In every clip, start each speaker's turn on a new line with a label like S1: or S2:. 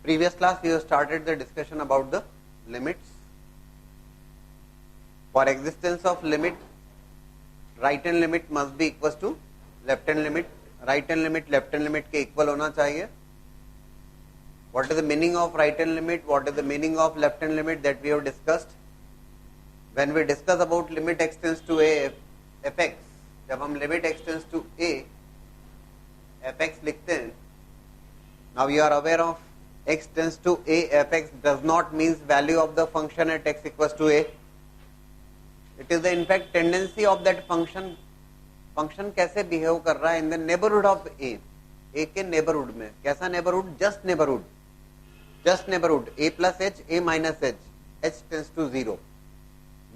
S1: Previous class we have started the discussion about the limits. For existence of limit, right hand limit must be equals to left hand limit. Right hand limit left hand limit के equal होना चाहिए. What is the meaning of right hand limit? What is the meaning of left hand limit that we have discussed? When we discuss about limit extends to a fx, जब हम limit extends to a fx लिखते हैं, now you are aware of x tends to a fx does not means value of the function at x equals to a. It is the in fact tendency of that function. Function कैसे behave कर रहा है in the neighbourhood of a के neighbourhood में. कैसा neighbourhood? Just neighbourhood. Just neighbourhood a plus h a minus h h tends to zero.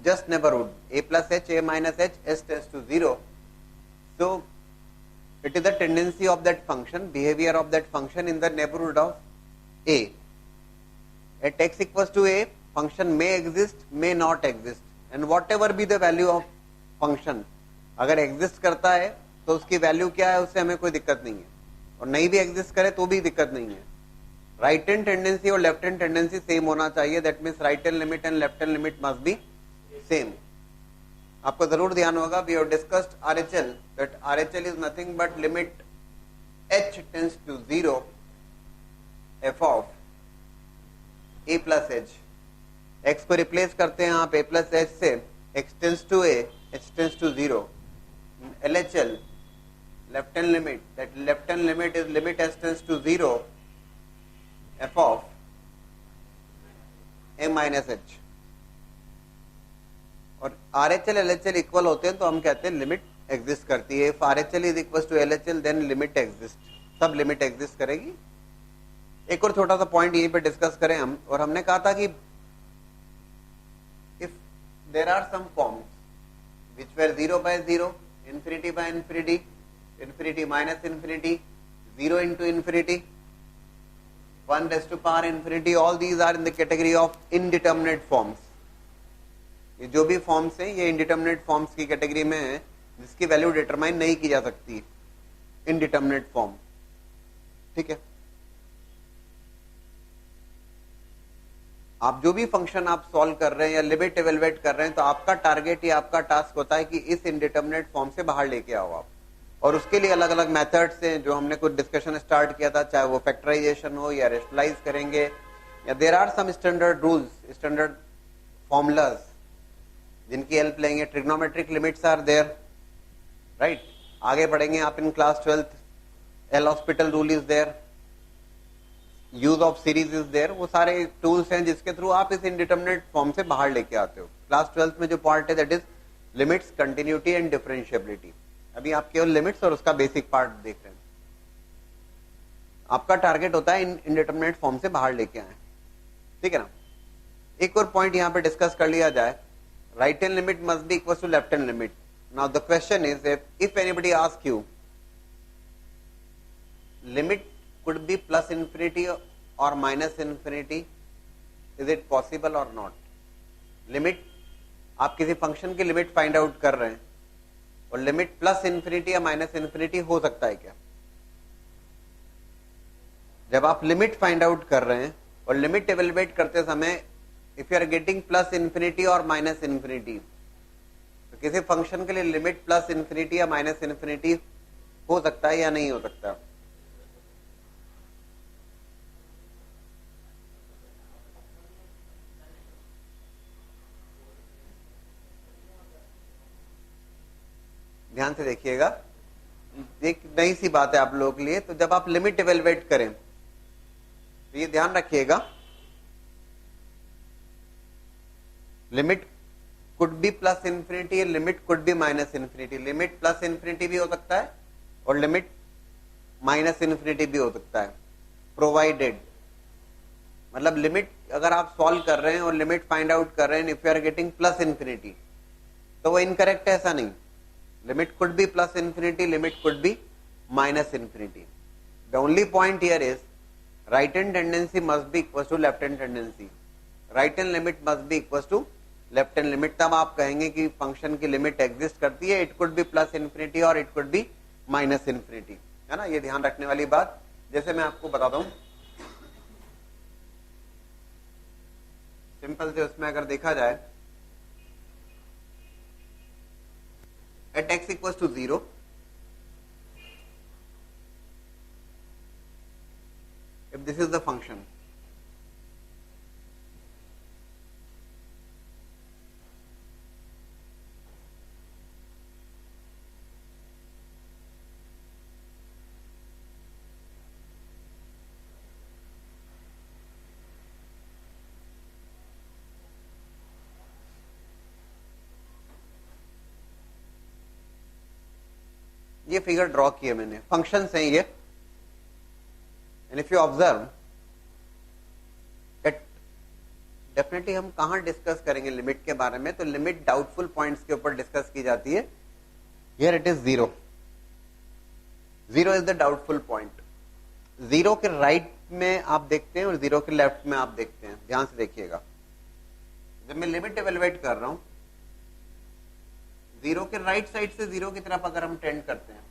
S1: Just neighbourhood a plus h a minus h h tends to zero. So it is the tendency of that function, behavior of that function in the neighborhood of a. At x equals to a, function may exist, may not exist, and whatever be the value of function, अगर exist करता है तो उसकी value क्या है, उससे हमें कोई दिक्कत नहीं है, और नहीं भी exist करे तो भी दिक्कत नहीं है. Right hand tendency और left hand tendency same होना चाहिए. That means right hand limit and left hand limit must be same. आपको जरूर ध्यान होगा, we have discussed RHL, that RHL is nothing but limit h tends to 0 f of a plus h. x को replace करते हैं आप a plus h से, x tends to a, h tends to 0. LHL, left hand limit, that left hand limit is limit h tends to 0 f of a minus h. और RHL LHL equal होते हैं तो हम कहते हैं limit exist करती है. If RHL is equal to LHL then limit exist. सब लिमिट एग्जिस्ट करेगी. एक और छोटा सा पॉइंट यहीं पे डिस्कस करें हम, और हमने कहा था कि if there are some forms which were 0 by 0, infinity by infinity, infinity minus infinity, 0 into infinity, 1 raised to power infinity, all these are in the category of indeterminate forms. ये जो भी फॉर्म्स हैं ये इंडिटर्मिनेट फॉर्म्स की category में है, जिसकी value determine नहीं की जा सकती. Indeterminate form. ठीक है. आप जो भी फंक्शन आप सॉल्व कर रहे हैं या लिमिट इवेलुएट कर रहे हैं, तो आपका टारगेट या आपका टास्क होता है कि इस इनडिटर्मिनेट फॉर्म से बाहर लेके आओ आप. और उसके लिए अलग अलग मेथड्स हैं जो हमने कुछ डिस्कशन स्टार्ट किया था, चाहे वो फैक्टराइजेशन हो या रेशनलाइज करेंगे, या there are some standard rules, standard formulas जिनकी हेल्प लेंगे. Trigonometric limits are there, right. आगे बढ़ेंगे आप in class 12th. L hospital rule is there, use of series is there. वो सारे टूल्स हैं जिसके थ्रू आप इस इनडिटर्मिनेट फॉर्म से बाहर लेके आते हो. क्लास 12th में जो पार्ट है that is limits, continuity and differentiability. अभी आप केवल लिमिट्स और उसका बेसिक पार्ट देख रहे हैं. आपका टारगेट होता है इन इनडिटर्मिनेट फॉर्म से बाहर लेके आए. ठीक है ना. एक और पॉइंट यहाँ पे डिस्कस कर लिया जाए. Right hand limit must be equal to left hand limit. Now the question is, if anybody asks you, limit could be plus infinity or minus infinity, is it possible or not? Limit, आप किसी function की limit find out कर रहे हैं और limit plus infinity या minus infinity हो सकता है क्या? जब आप लिमिट फाइंड आउट कर रहे हैं और लिमिट इवेलुएट करते समय if you are getting plus infinity or minus infinity, तो किसी फंक्शन के लिए लिमिट प्लस इन्फिनिटी या माइनस इन्फिनिटी हो सकता है या नहीं हो सकता? ध्यान से देखिएगा, एक नई सी बात है आप लोगों के लिए. तो जब आप लिमिट इवेलुएट करें तो ये ध्यान रखिएगा, limit could be plus infinity, limit could be minus infinity. Limit plus infinity भी हो सकता है और लिमिट माइनस इन्फिनिटी भी हो सकता है, प्रोवाइडेड. मतलब लिमिट अगर आप सॉल्व कर रहे हैं और लिमिट फाइंड आउट कर रहे हैं, if you are getting plus infinity, तो वो इनकरेक्ट है, ऐसा नहीं. Limit could be plus infinity, limit could be minus infinity. The only point here is right hand tendency must be equal to left hand tendency. Right hand limit must be equal to left hand limit. तब आप कहेंगे कि function की limit exist करती है. It could be plus infinity और it could be minus infinity, है ना. ये ध्यान रखने वाली बात. जैसे मैं आपको बताता हूं, सिंपल से उसमें अगर देखा जाए at x equal to 0 if this is the function, ये फिगर ड्रॉ किए मैंने, फंक्शन है ये, and if you observe at, definitely हम कहां डिस्कस करेंगे लिमिट के बारे में, तो लिमिट डाउटफुल पॉइंट्स के ऊपर डिस्कस की जाती है. Here it is 0. 0 is the doubtful point. 0 के राइट में आप देखते हैं और 0 के लेफ्ट में आप देखते हैं. ध्यान से देखिएगा, जब मैं लिमिट एवेलुएट कर रहा हूं, 0 के राइट साइड से 0 की तरफ अगर हम टेंड करते हैं,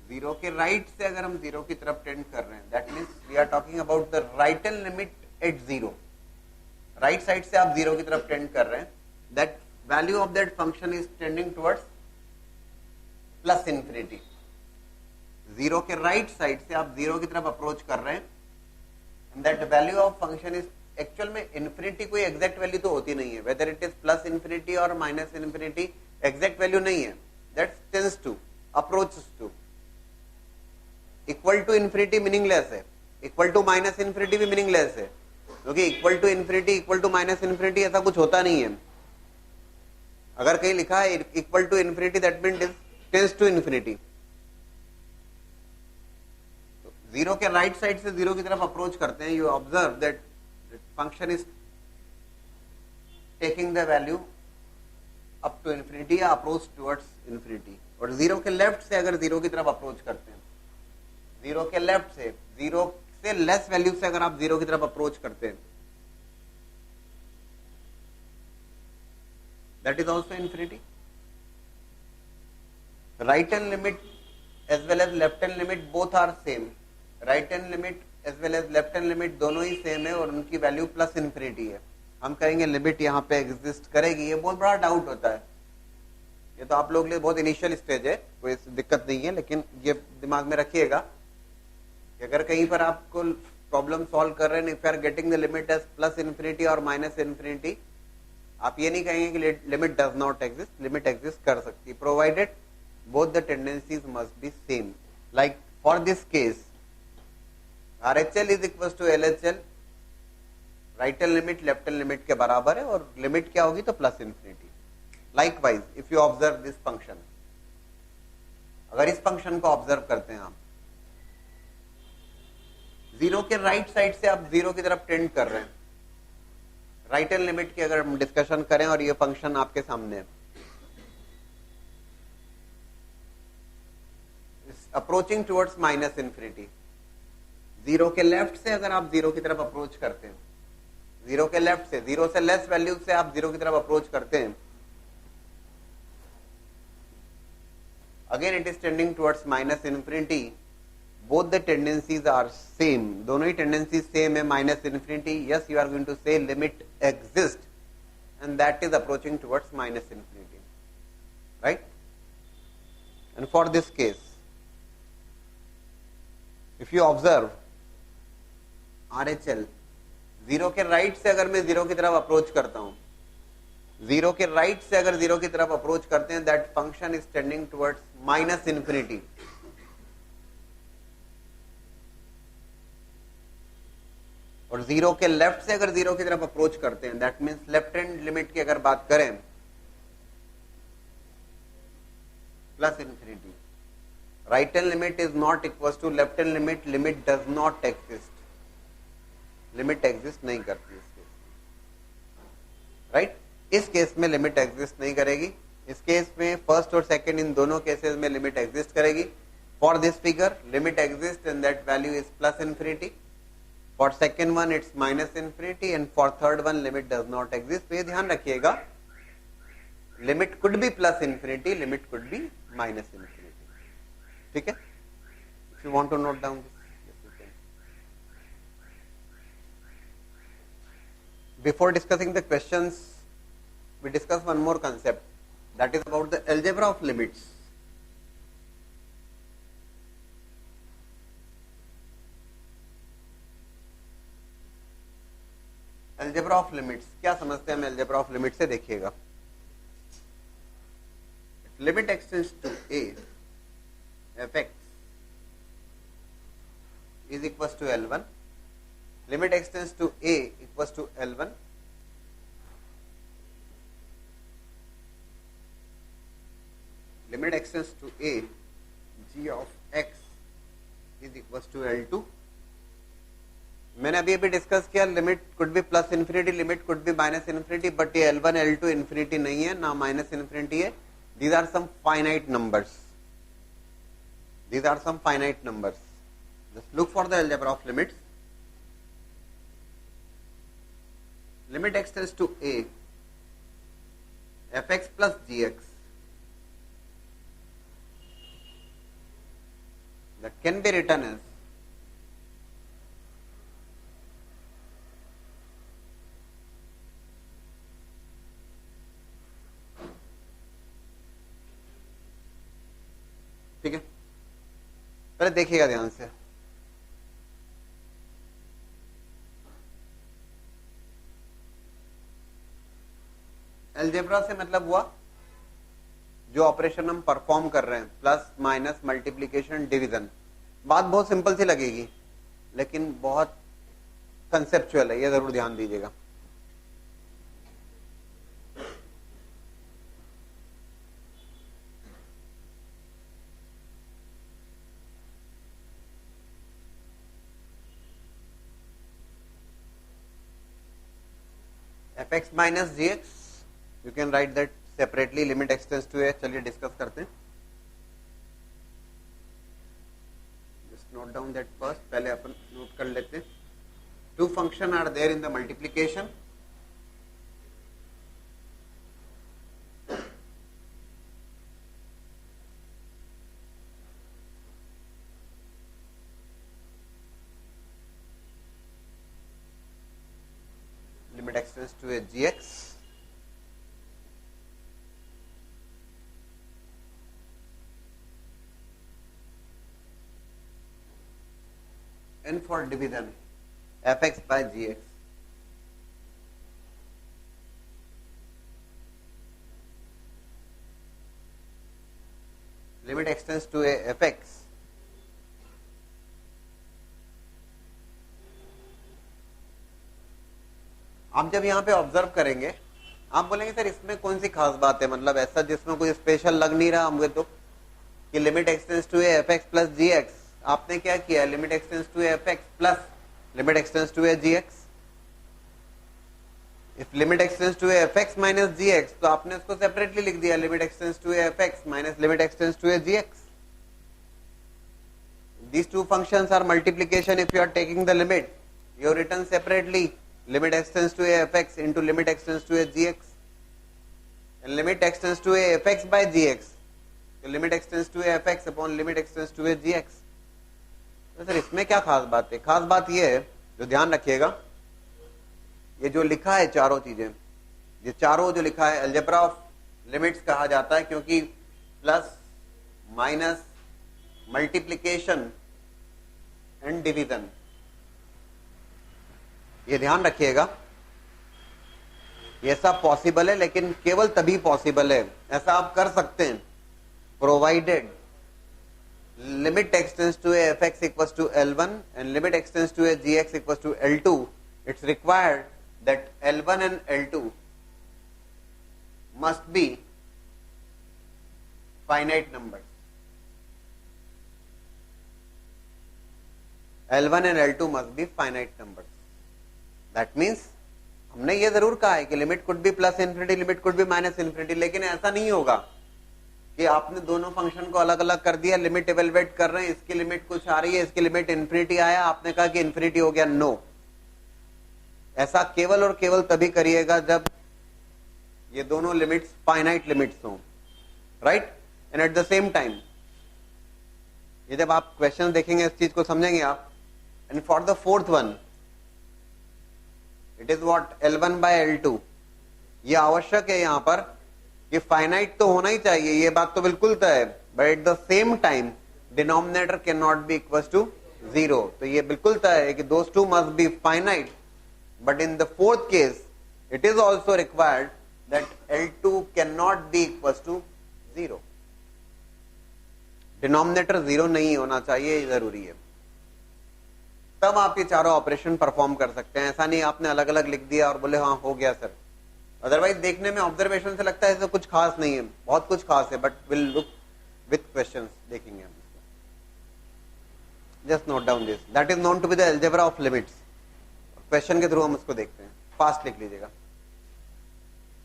S1: 0 के राइट से अगर हम 0 की तरफ टेंड कर रहे हैं, that means we are talking about the right hand limit at 0. Right side से आप 0 की तरफ टेंड कर रहे हैं, that value of that function is tending towards plus infinity. 0 के राइट साइड से आप 0 की तरफ अप्रोच कर रहे हैं, and that value of function is, actual में इंफिनिटी कोई एग्जैक्ट वैल्यू तो होती नहीं है, whether it is plus infinity और माइनस इंफिनिटी एग्जैक्ट वैल्यू नहीं है, that tends to, approaches to. Equal to infinity meaningless है, इक्वल टू माइनस इंफिनिटी भी मीनिंगलेस है, क्योंकि equal to infinity equal to minus infinity ऐसा कुछ होता नहीं है. अगर कहीं लिखा है equal to infinity, that means it tends to infinity. 0 के राइट साइड से 0 की तरफ अप्रोच करते हैं, you observe that function is taking the value up to infinity या अप्रोच टुवर्ड्स इंफिनिटी. और 0 के लेफ्ट से अगर 0 की तरफ अप्रोच करते हैं, 0 के लेफ्ट से 0 से लेस वैल्यू से अगर आप 0 की तरफ अप्रोच करते हैं, that is also infinity. Right hand limit as well as left hand limit both are same. Right hand limit as well as left hand limit दोनों ही सेम है और उनकी वैल्यू प्लस इंफिनिटी है. हम कहेंगे लिमिट यहाँ पे एग्जिस्ट करेगी, ये बहुत बड़ा डाउट होता है. ये तो आप लोग के लिए बहुत इनिशियल स्टेज है, कोई दिक्कत नहीं है, लेकिन ये दिमाग में रखिएगा कि अगर कहीं पर आपको प्रॉब्लम सॉल्व कर रहे हैं, if you are getting the limit as plus infinity और माइनस इंफिनिटी, आप ये नहीं कहेंगे कि limit does not exist. Limit exist कर सकती है, provided both the tendencies must be same. Like for this case RHL is equal to LHL, right hand limit left hand limit के बराबर है, और लिमिट क्या होगी तो plus infinity. Likewise if you observe this function, अगर इस function को ऑब्जर्व करते हैं आप, 0 के राइट साइड से आप 0 की तरफ टेंड कर रहे हैं, राइट हैंड लिमिट की अगर हम डिस्कशन करें और ये फंक्शन आपके सामने है, अप्रोचिंग टुवर्ड्स माइनस इंफिनिटी. 0 के लेफ्ट से अगर आप 0 की तरफ अप्रोच करते हैं, 0 के लेफ्ट से 0 से लेस वैल्यू से आप 0 की तरफ अप्रोच करते हैं, again it is tending towards minus infinity. Both the tendencies are same, दोनों ही टेंडेंसी सेम है, minus infinity. Yes, you are going to say limit exist and that is approaching towards minus infinity, right. And for this case if you observe RHL, 0 के right से अगर मैं 0 की तरफ approach करता हूं, 0 के राइट से अगर 0 की तरफ अप्रोच करते हैं, that function is tending towards minus infinity. और 0 के लेफ्ट से अगर 0 की तरफ अप्रोच करते हैं, that means left hand limit की अगर बात करें, plus infinity. Right hand limit is not equal to left hand limit, limit does not exist, limit exist नहीं करती इस केस में, राइट. इस केस में लिमिट एग्जिस्ट नहीं करेगी. इस केस में फर्स्ट और सेकंड, इन दोनों केसेस में लिमिट एग्जिस्ट करेगी. For this figure limit exist and that value is plus infinity. For second one it's minus infinity and for third one limit does not exist. तो ये ध्यान रखिएगा, limit could be plus infinity, limit could be minus infinity. ठीक है. If you want to note down this, before discussing the questions, we discuss one more concept, that is about the algebra of limits. algebra of limits क्या समझते हैं हम algebra of limits से? देखिएगा, limit extends to a f(x) is equals to L1, limit extends to a equals to L1, limit extends to a g of x is equals to L2. मैंने अभी discuss किया, limit could be plus infinity, limit could be minus infinity, but ये L1 L2 infinity नहीं है, ना minus infinity है. These are some finite numbers. These are some finite numbers. Just look for the algebra of limits. Limit extends to a fx plus gx, that can be written as ठीक है. पहले देखिएगा ध्यान से, algebra से मतलब हुआ जो ऑपरेशन हम परफॉर्म कर रहे हैं, प्लस माइनस मल्टीप्लीकेशन डिवीजन. बात बहुत सिंपल सी लगेगी लेकिन बहुत कंसेप्चुअल है, ये जरूर ध्यान दीजिएगा. fx minus gx, you can write that separately. Limit extends to a, चलिए डिस्कस करते हैं. Just note down that first, पहले अपन नोट कर लेते हैं. Two function are there in the multiplication. Limit extends to a gx, and for division fx by gx. Limit extends to a fx. आप जब यहाँ पे ऑब्जर्व करेंगे, आप बोलेंगे सर इसमें कौन सी खास बात है, मतलब ऐसा जिसमें कोई स्पेशल लग नहीं रहा हमको तो, कि limit x tends to F X plus G X. आपने क्या किया, limit x tends to F X plus limit x tends to A G X. If limit x tends to F X minus G X, तो आपने उसको सेपरेटली लिख दिया, limit x tends to F X minus limit x tends to A G X. These two functions are multiplication. If you are taking the limit, you have written separately limit extends to a fx into limit extends to a gx, and limit extends to a fx by gx, so limit extends to a fx upon limit extends to a gx. तो sir इसमें क्या खास बात है? खास बात ये है, जो ध्यान रखिएगा, ये जो लिखा है चारों चीजें, ये चारों जो लिखा है अलजेब्रा ऑफ लिमिट्स कहा जाता है, क्योंकि plus minus multiplication and division, ये ध्यान रखिएगा, ये सब पॉसिबल है, लेकिन केवल तभी पॉसिबल है, ऐसा आप कर सकते हैं provided limit x tends to F X equals to L1 and limit x tends to A gx equals to L2. It's required that L1 and L2 must be finite numbers. L1 and L2 must be finite numbers. That means हमने ये जरूर कहा है कि limit could be plus infinity, limit could be minus infinity, लेकिन ऐसा नहीं होगा कि आपने दोनों फंक्शन को अलग अलग कर दिया, लिमिट इवेलुएट कर रहे हैं, इसकी लिमिट कुछ आ रही है, इसकी लिमिट इन्फिनिटी आया, आपने कहा कि इन्फिनिटी हो गया. नो, ऐसा केवल और केवल तभी करिएगा जब ये दोनों लिमिट्स फाइनाइट लिमिट्स हों, right. And at the same time, ये जब आप क्वेश्चन देखेंगे इस चीज को समझेंगे आप. And for the fourth one, it is what L1 by L2। ये आवश्यक है यहाँ पर कि फाइनाइट तो होना ही चाहिए, ये बात तो बिल्कुल तय है, but at the same time denominator can not be equal to 0। तो ये बिल्कुल तय है कि those two must be finite, but in the fourth case it is also required that L2 can not be equal to 0। Denominator 0 नहीं होना चाहिए, ये जरूरी है, तब आप ये चारों ऑपरेशन परफॉर्म कर सकते हैं। ऐसा नहीं आपने अलग अलग लिख दिया और बोले हाँ हो गया सर। अदरवाइज देखने में ऑब्जर्वेशन से लगता है ऐसा कुछ खास नहीं है, बहुत कुछ खास है, but will look with questions देखेंगे हम। Just note down this, that is known to be the algebra of limits. Question के थ्रू हम उसको देखते हैं, फास्ट लिख लीजिएगा।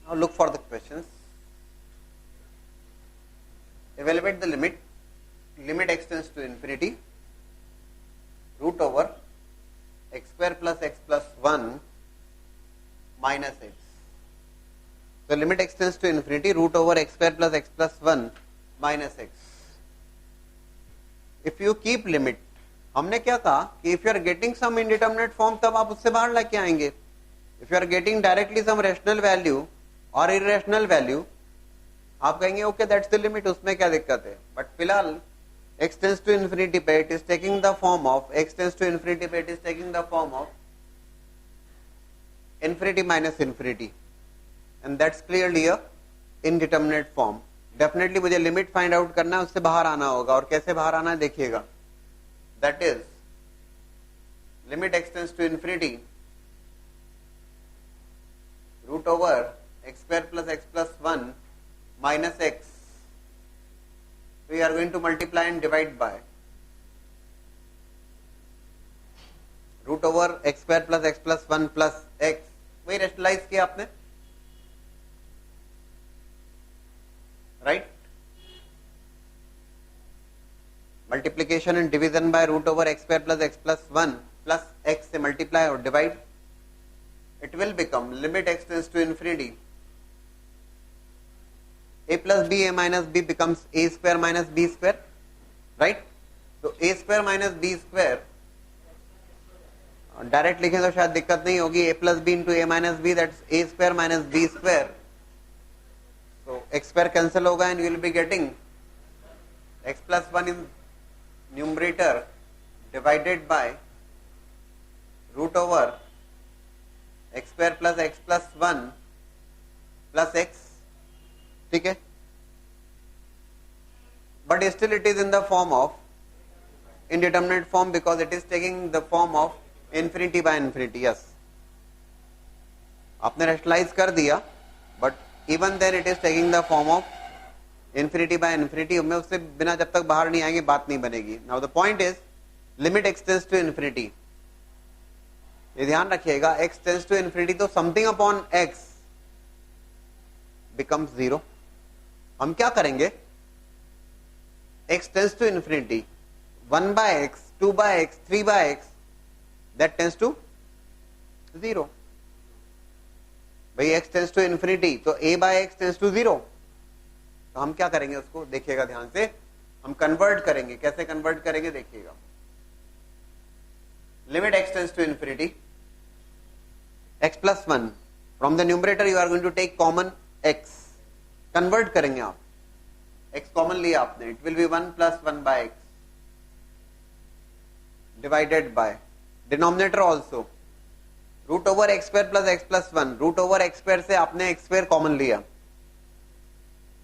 S1: Now look for the questions. Evaluate the limit, limit x tends to infinity root over X square plus x plus 1 minus X. So limit extends to infinity root over x square plus x plus 1 minus x. If you keep limit, हमने क्या कहा कि if you are getting some indeterminate form तब आप उससे बाहर लेके आएंगे। If you are getting directly some rational value or irrational value, आप कहेंगे okay that's the limit, उसमें क्या दिक्कत है। But फिलहाल x tends to infinity पे it is taking the form of x tends to infinity पे it is taking the form of infinity minus infinity. And that's clearly a indeterminate form. Definitely मुझे limit find out करना है, उससे बाहर आना होगा, और कैसे बाहर आना है देखिएगा। That is limit extends to infinity root over x square plus x plus 1 minus x. So we are going to multiply and divide by root over x square plus x plus 1 plus x. वही rationalize किया आपने, right. Multiplication and division by root over X square plus x plus 1 plus X से multiply और divide, it will become limit x tends to infinity a plus b a minus b becomes a square minus b square, right? तो a square minus b square direct लिखें तो शायद दिक्कत नहीं होगी। a plus b into a minus b, that's a square minus b square. So x square cancel होगा and you will be getting x plus 1 in numerator divided by root over x square plus x plus 1 plus x, ठीक है। But still it is in the form of indeterminate form because it is taking the form of infinity by infinity. Yes, आपने rationalise कर दिया, but even then it is taking the form of infinity by infinity. मैं उससे बिना जब तक बाहर नहीं आएंगे बात नहीं बनेगी। Now the point is limit x tends to infinity. ये ध्यान रखिएगा, x tends to infinity तो something upon x becomes 0. हम क्या करेंगे, x tends to infinity, 1 by x, 2 by x, 3 by x, that tends to 0. भाई x tends to infinity तो a by x tends to 0, तो हम क्या करेंगे उसको देखिएगा ध्यान से, हम कन्वर्ट करेंगे। कैसे कन्वर्ट करेंगे देखिएगा। Limit x tends to infinity, x plus 1, from the numerator you are going to take common x, convert करेंगे आप, x कॉमन लिया आपने, it will be 1 plus 1 by x divided by denominator also root over X square plus x plus 1। Root over X square से आपने एक्स square common लिया,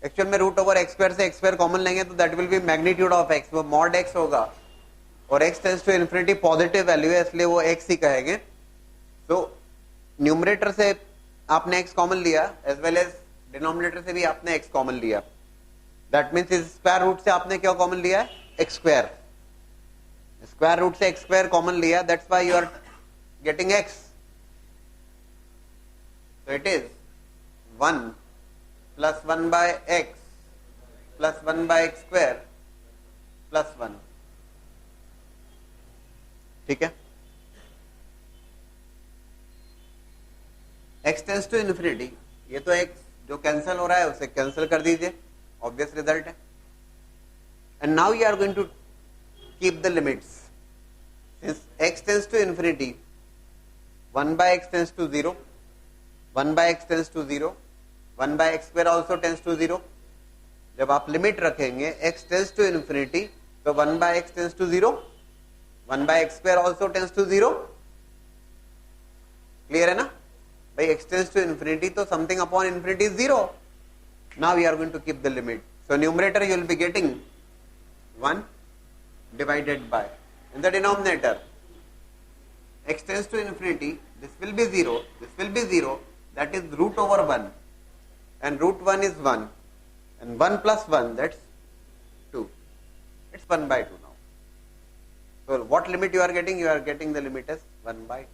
S1: actual में root over X square से एक्स स्क्वायर कॉमन लेंगे तो that will be magnitude of X, वो mod X होगा, और X tends to infinity positive value है इसलिए वो एक्स ही कहेंगे। तो न्यूमरेटर से आपने एक्स कॉमन लिया एज वेल एज डिनोमिनेटर से भी आपने एक्स कॉमन लिया, दैट मीन्स इस स्क्वायर रूट से आपने क्या कॉमन लिया है, एक्स स्क्वायर। स्क्वायर रूट से एक्स स्क्वायर कॉमन लिया, that's why you are getting X. So it is 1 plus 1 by x plus 1 by x square plus 1, ठीक है। x tends to infinity, ये तो x जो कैंसिल हो रहा है उसे कैंसिल कर दीजिए, ऑब्वियस रिजल्ट है। And now you are going to keep the limits, since x tends to infinity 1 by x tends to 0, 1 by x tends to 0, 1 by x square also tends to 0. जब आप limit रखेंगे x tends to infinity, तो 1 by x tends to 0, 1 by x square also tends to 0. Clear है ना भाई? x tends to infinity, तो something upon infinity is 0. Now we are going to keep the limit. So numerator you will be getting 1 divided by, in the denominator x tends to infinity, this will be 0, this will be 0, that is root over 1, and root 1 is 1, and 1 plus 1, that's 2. It's 1 by 2 now. So what limit you are getting? You are getting the limit as 1 by 2.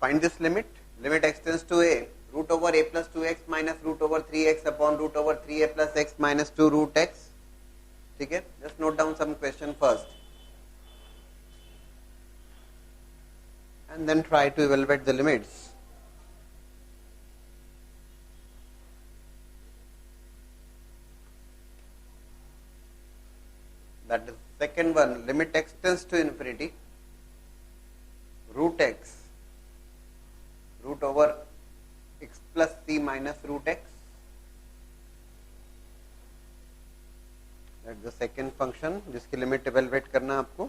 S1: Find this limit. Limit x tends to a, root over a plus 2x minus root over 3x upon root over 3a plus x minus 2 root x. ठीक है? Just note down some question first, and then try to evaluate the limits. That is second one. Limit x tends to infinity, root x, root over x plus c minus root x. That's the second function जिसकी limit evaluate करना आपको.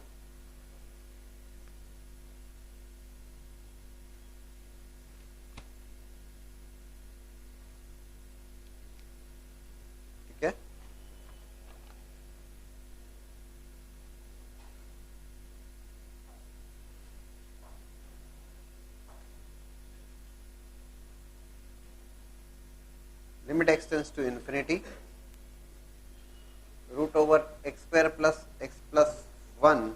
S1: ठीक है? Limit x tends to infinity, root over x square plus x plus 1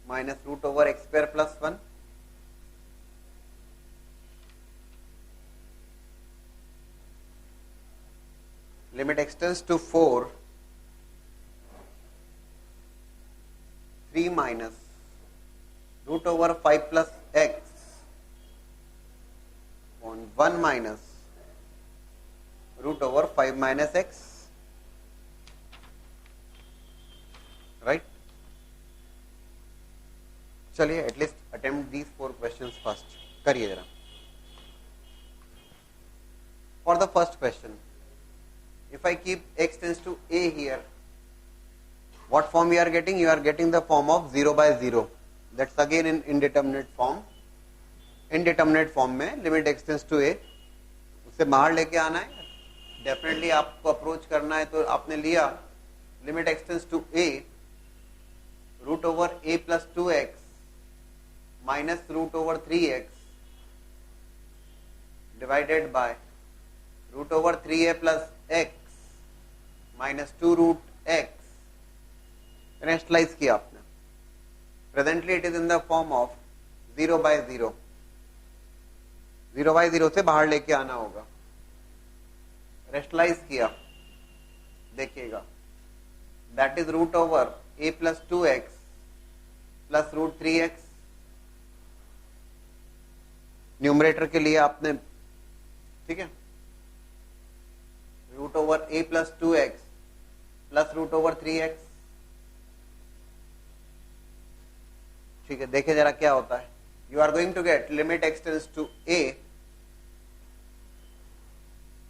S1: minus root over x square plus 1. Limit x tends to 4, 3 minus root over 5 plus x on 1 minus root over 5 minus x. Right? चलिए at least attempt these 4 questions first. करिए जरा. For the first question, if I keep x tends to a here, what form you are getting? You are getting the form of 0 by 0. That's again in indeterminate form. Indeterminate form में limit x tends to a, उससे बाहर लेके आना है. Definitely आपको approach करना है, तो आपने लिया limit x tends to a, root over a plus 2x minus root over 3x divided by root over 3a plus x minus 2 root x. Rationalize किया आपने. Presently it is in the form of 0 by 0. 0 by 0 से बाहर लेके आना होगा. Rationalize किया, देखिएगा, that is root over a plus 2x plus root 3x. Numerator के लिए आपने, ठीक है, root over a plus 2x plus root over 3x. ठीक है, देखे जरा क्या होता है. You are going to get limit x tends to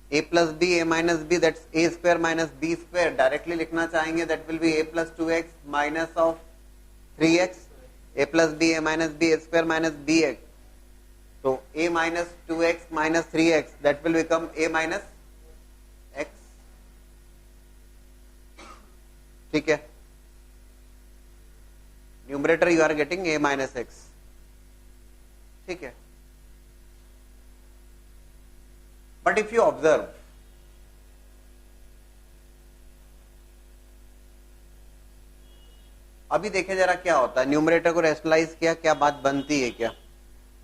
S1: a plus b, a minus b, that's a square minus b square. Directly लिखना चाहेंगे, that will be a plus 2x minus of 3x. a plus b, a minus b, a square minus bx. So a minus 2x minus 3x, that will become a minus x. ठीक है? Numerator you are getting a minus x. ठीक है? But if you observe, अभी देखे जरा क्या होता है. न्यूमरेटर को रेशनलाइज किया, क्या बात बनती है क्या?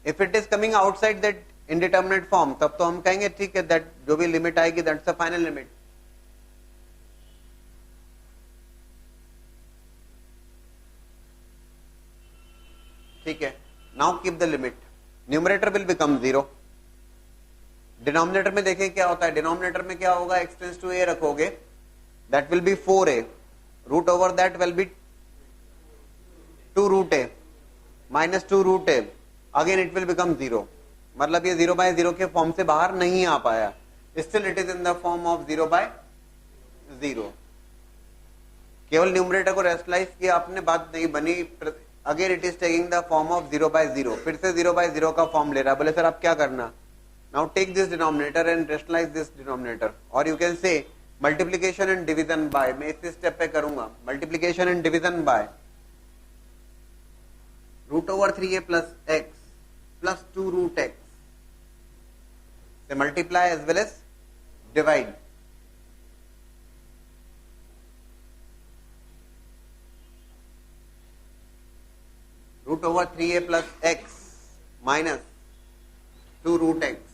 S1: If it is coming outside that indeterminate form, तब तो हम कहेंगे ठीक है, दैट जो भी लिमिट आएगी that's the final limit. Now keep the limit, numerator will become 0। Denominator में देखें क्या होता है, डिनोमिनेटर में क्या होगा, x टेंड्स टू a रखोगे, that will be 4a, root over that will be 2 root a minus 2 root a, again it will become 0। मतलब ये 0/0 के फॉर्म से बाहर नहीं आ पाया, still it is in the form of 0/0। केवल न्यूमरेटर को रेशनलाइज किया आपने, बात नहीं बनी। Again it is taking the form of 0/0, फिर से 0/0 का फॉर्म ले रहा है। बोले सर आप क्या करना, now take this denominator and rationalize this denominator, और you can say multiplication and division by. मैं इस स्टेप पे करूंगा multiplication and division by root over 3a plus x plus 2 root x से multiply as well as divide. Root over 3a plus x minus 2 root x,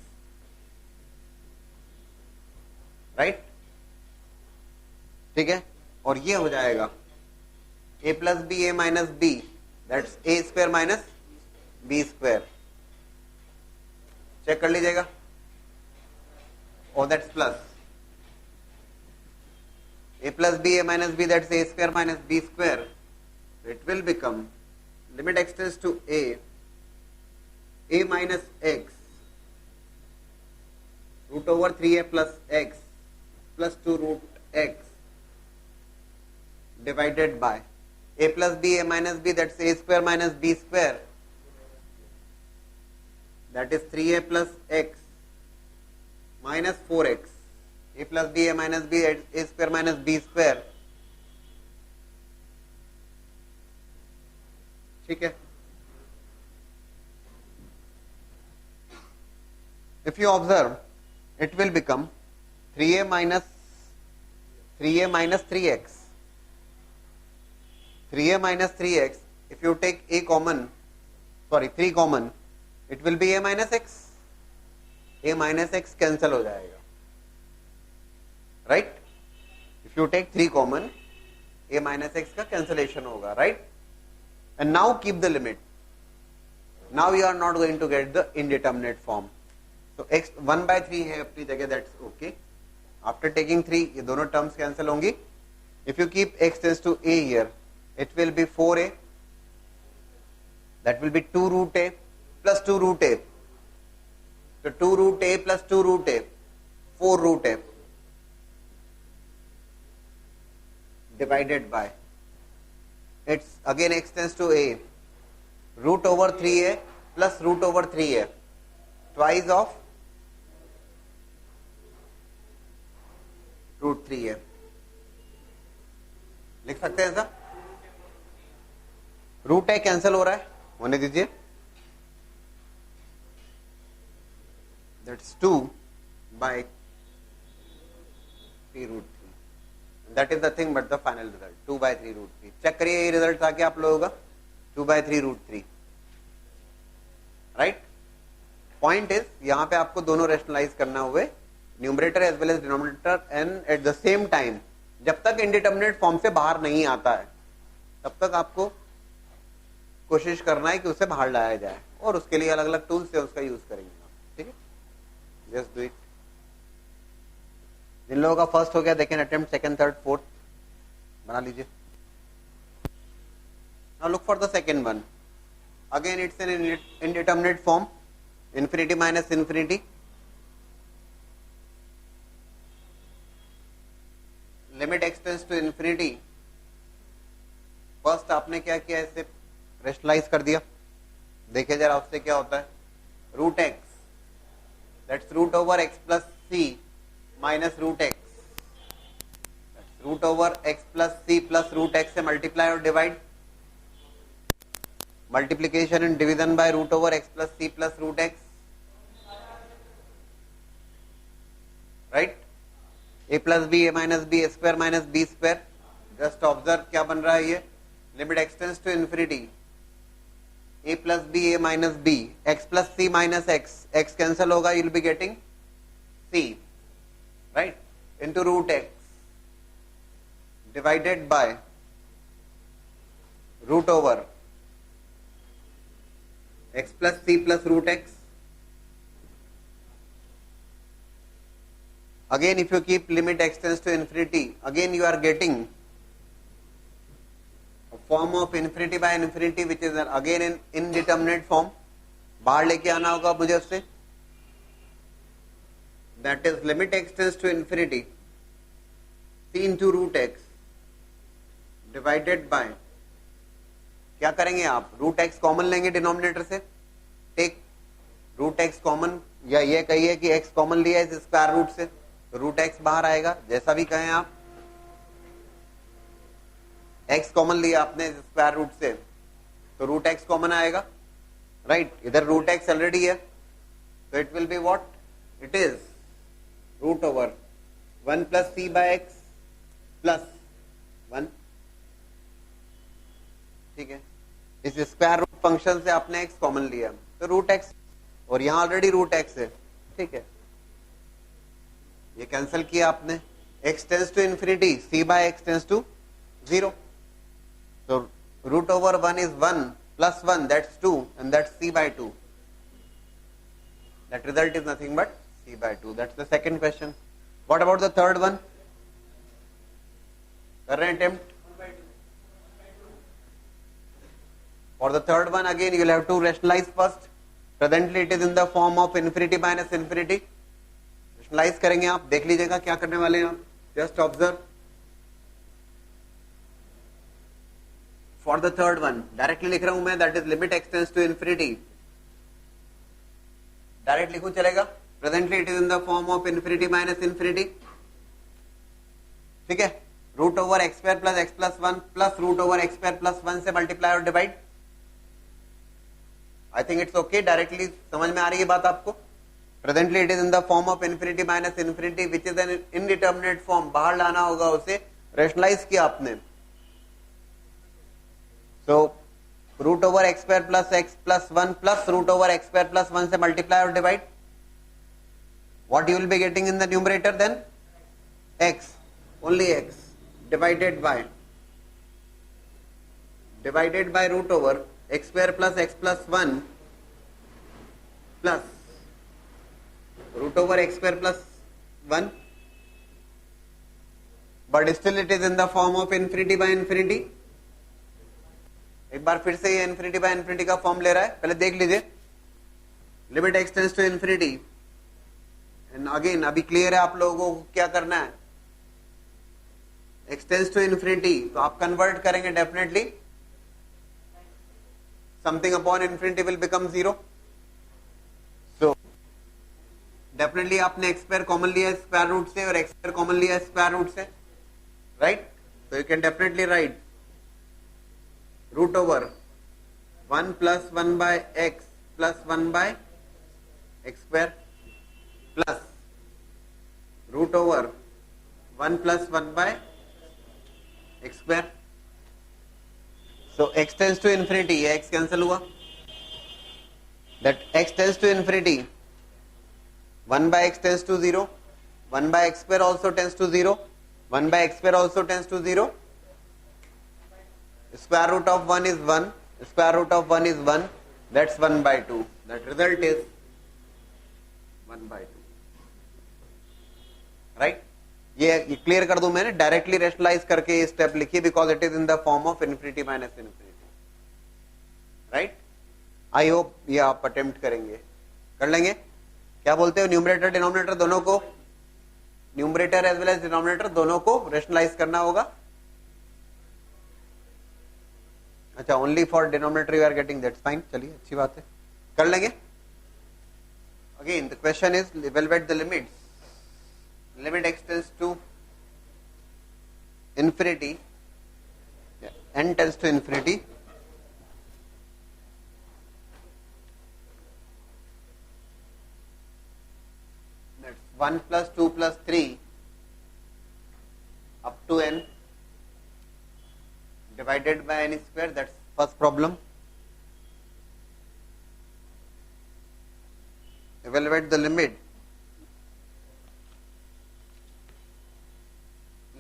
S1: right, ठीक है। और ये हो जाएगा a plus B A minus B, that's A square minus B square. Check कर लीजिएगा, और that's plus a plus B A minus B, that's A square minus B square. It will become limit x tends to a minus x root over 3a plus x plus 2 root x divided by a plus b a minus b, that's a square minus b square, that is 3a plus x minus 4x, a plus b a minus b, a square minus b square, ठीक है। If you observe, it will become 3a minus 3x. 3a minus 3x. If you take a common, 3 common, it will be a minus x. a minus x cancel हो जाएगा, right? If you take 3 common, a minus x का cancellation होगा, right? And now keep the limit. Now you are not going to get the indeterminate form. So x 1/3 है अपनी जगह, that's okay. After taking 3, ये दोनों terms cancel होंगी. If you keep x tends to a here, it will be 4a. That will be 2 root a plus 2 root a. So 2 root a plus 2 root a, 4 root a divided by, it's again x tends to a, root over 3a plus root over 3a, twice of root 3a. लिख सकते हैं ऐसा, root है cancel हो रहा है, होने दीजिए, that's 2 by 3 root 3. That is the thing, but the final result 2 by 3 root 3. Check करिए ये रिजल्ट था क्या आप लोगों का, 2 by 3 root 3, right. Point is यहां पे आपको दोनों रेशनलाइज करना हुए, numerator as well as denominator, and at the same time जब तक इंडिटरमिनेट फॉर्म से बाहर नहीं आता है तब तक आपको कोशिश करना है कि उसे बाहर लाया जाए, और उसके लिए अलग अलग टूल्स से उसका यूज करेंगे, ठीक है। Just do it. जिन लोगों का फर्स्ट हो गया देखें अटेम्प्ट, सेकंड, थर्ड, फोर्थ बना लीजिए। Now look for the second one, again it's an indeterminate form, infinity minus infinity, limit x tends to infinity. First आपने क्या किया, इसे रेशनलाइज कर दिया, देखिए जरा उससे क्या होता है, root X, that's root over X plus C minus root X, root over X plus C plus root x से मल्टीप्लाई और divide, multiplication and division by root over X plus C plus root x, right. A plus B A minus B, A square minus B square. Just observe क्या बन रहा है ये, limit x tends to infinity, A plus B A minus B, x plus C minus X, X cancel होगा, you will be getting C, right, into root X divided by root over x plus c plus root x. Again, if you keep limit x tends to infinity, again you are getting a form of infinity by infinity, which is again in indeterminate form. बाहर लेके आना होगा मुझे उससे. That is limit x tends to infinity, c into root x divided by, क्या करेंगे आप, root X common लेंगे डिनोमिनेटर से. टेक रूट एक्स कॉमन, या ये कहिए कि एक्स कॉमन लिया इस स्क्वायर रूट से, तो रूट एक्स बाहर आएगा. जैसा भी कहें आप, एक्स कॉमन लिया आपने स्क्वायर रूट से, तो रूट एक्स कॉमन आएगा. राइट, इधर रूट एक्स ऑलरेडी है, तो it will be what, it is root over 1 plus C by x plus 1. ठीक है, इस स्क्वायर रूट फंक्शन से आपने एक्स कॉमन लिया, तो रूट एक्स, और यहां ऑलरेडी रूट एक्स है. ठीक है, ये कैंसिल किया आपने. x tends to infinity, c by x tends to 0. तो root over 1 is 1 plus 1, that's 2, and that's c by 2. That result is nothing but c by 2. That's the second question. What about the third one? कर रहे हैं attempt. For the third one, again you will have to rationalize first. Presently it is in the form of infinity minus infinity. Rationalize करेंगे आप, देख लीजिएगा क्या करने वाले हैं आप. Just observe. For the third one, directly लिख रहा हूं मैं, that is limit x tends to infinity. Direct लिखूं चलेगा. Presently it is in the form of infinity minus infinity. ठीक है, root over X square plus x plus 1 plus root over X square plus 1 से multiply और divide. I think it's okay, directly समझ में आ रही है बात आपको. Presently it is in the form of infinity minus infinity, which is an indeterminate form. बाहर लाना होगा उसे, रेशनलाइज किया आपने. So root over X square plus 1 plus root over X square plus 1 से मल्टीप्लाई और divide. What you will be getting in the numerator then, X, only X, divided by root over x square plus x plus 1 plus root over x square plus 1, but still it is in the form of infinity by infinity. एक बार फिर से ये infinity by infinity का form ले रहा है. पहले देख लीजिए, limit x tends to infinity, and again अभी क्लियर है आप लोगों को क्या करना है. x टेंड्स टू इन्फिनिटी, तो आप कन्वर्ट करेंगे definitely, something upon infinity will become 0. So definitely आपने x स्क्वायर कॉमन लिया स्क्वायर रूट से और x स्क्वायर कॉमन लिया स्क्वायर रूट से, राइट. तो you can definitely write root over 1 plus 1 by x plus 1 by x square plus root over 1 plus 1 by x square. So x tends to infinity, ये x cancel हुआ. That x tends to infinity, 1 by x tends to 0, 1 by x square also tends to 0, 1 by x square also tends to 0. Square root of 1 is 1, square root of 1 is 1, that's 1 by 2. That result is 1 by 2. Right? ये clear कर दूं मैंने, directly rationalise करके ये step लिखी, because it is in the form of infinity minus infinity. Right, I hope ये आप attempt करेंगे, कर लेंगे. क्या बोलते हो, न्यूमरेटर डिनोमिनेटर दोनों को, numerator as well as denominator दोनों को रेशनलाइज करना होगा. अच्छा, only for denominator you are getting, that's fine. चलिए, अच्छी बात है, कर लेंगे. Again the question is evaluate the limits. Limit x tends to infinity, n tends to infinity, that's 1 plus 2 plus 3 up to n divided by n square. That's first problem. Evaluate the limit.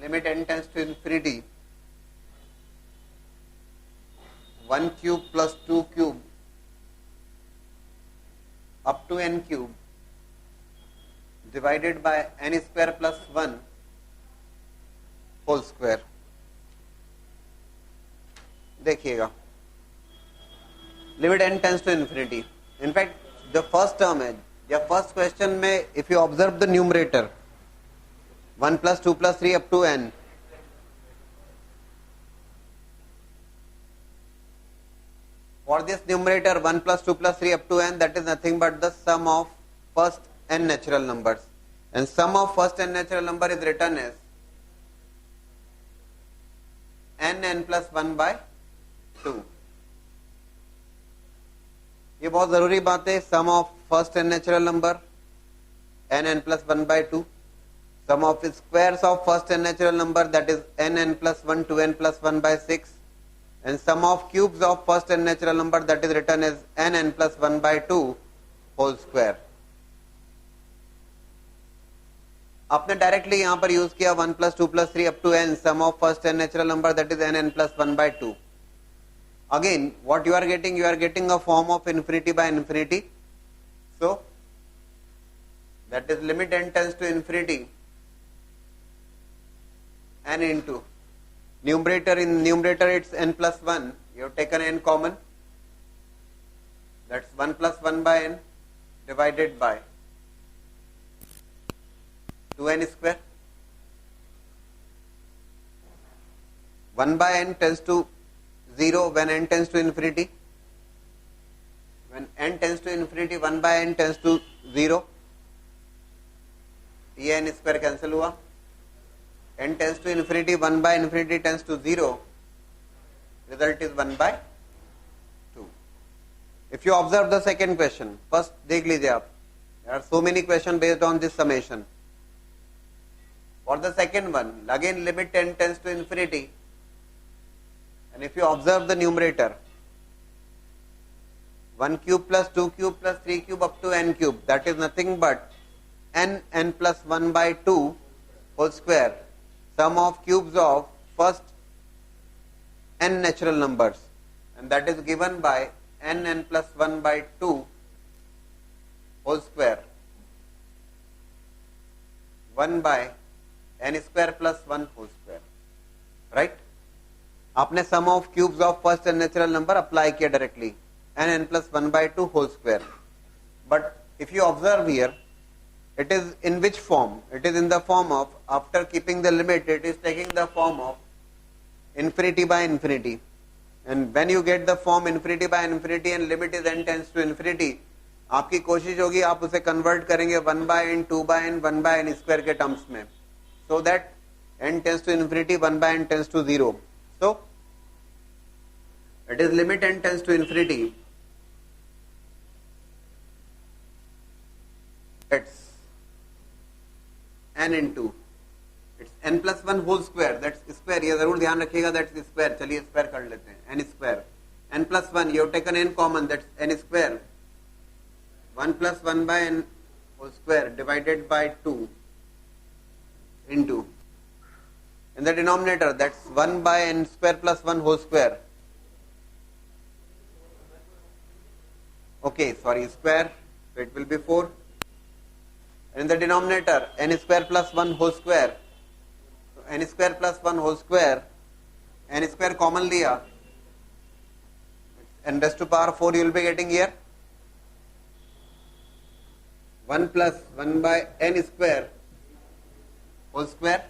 S1: Limit n tends to infinity, 1 cube plus 2 cube n cube divided by n square plus 1 whole square. देखिएगा limit n tends to infinity. In fact जो first term है या first question में if you observe the numerator 1 plus 2 plus 3 up to n, for this numerator 1 plus 2 plus 3 up to n, that is nothing but the sum of first n natural numbers, and sum of first n natural number is written as n plus 1 by 2. ये बहुत जरूरी बात है. Sum of first n natural number n plus 1 by 2. Sum of squares of first n natural number, that is n plus 1 2n plus 1 by 6, and sum of cubes of first n natural number, that is written as n plus 1 by 2 whole square. आपने directly यहां पर use किया 1 plus 2 plus 3 up to n, sum of first n natural number, that is n plus 1 by 2. Again, what you are getting a form of infinity by infinity. So that is limit n tends to infinity n into numerator. In numerator it's n plus 1. You have taken n common. That's 1 plus 1 by n divided by 2n square. 1 by n tends to 0 when n tends to infinity. When n tends to infinity, 1 by n tends to 0. ये n square cancel हुआ. n tends to infinity, 1 by infinity tends to 0. Result is 1 by 2. If you observe the second question, first देख लीजिए आप. There are so many questions based on this summation. For the second one, again limit n tends to infinity. And if you observe the numerator, 1 cube plus 2 cube plus 3 cube up to n cube, that is nothing but n plus 1 by 2 whole square, sum of cubes of first n natural numbers, and that is given by n plus 1 by 2 whole square, 1 by n square plus 1 whole square. Right? आपने sum of cubes of first n natural number apply किया directly, n plus 1 by 2 whole square. But if you observe here, it is in which form? It is in the form of, after keeping the limit, it is taking the form of infinity by infinity. And when you get the form infinity by infinity and limit is n tends to infinity, आपकी कोशिश होगी आप उसे convert करेंगे 1 by n, 2 by n, 1 by n square के terms में, so that n tends to infinity, 1 by n tends to 0. So it is limit n tends to infinity. It's n into, it's n plus 1 whole square, that's square. ये जरूर ध्यान रखिएगा, that's square. चलिए square कर लेते हैं. n square, n plus 1, you have taken n common, that's n square. 1 plus 1 by n whole square divided by 2 into, in the denominator, that's 1 by n square plus 1 whole square. Okay, sorry, square, so it will be 4. And in the denominator, n square plus 1 whole square. So n square plus 1 whole square, n square common लिया, n raised to power 4 you will be getting here. 1 plus 1 by n square whole square.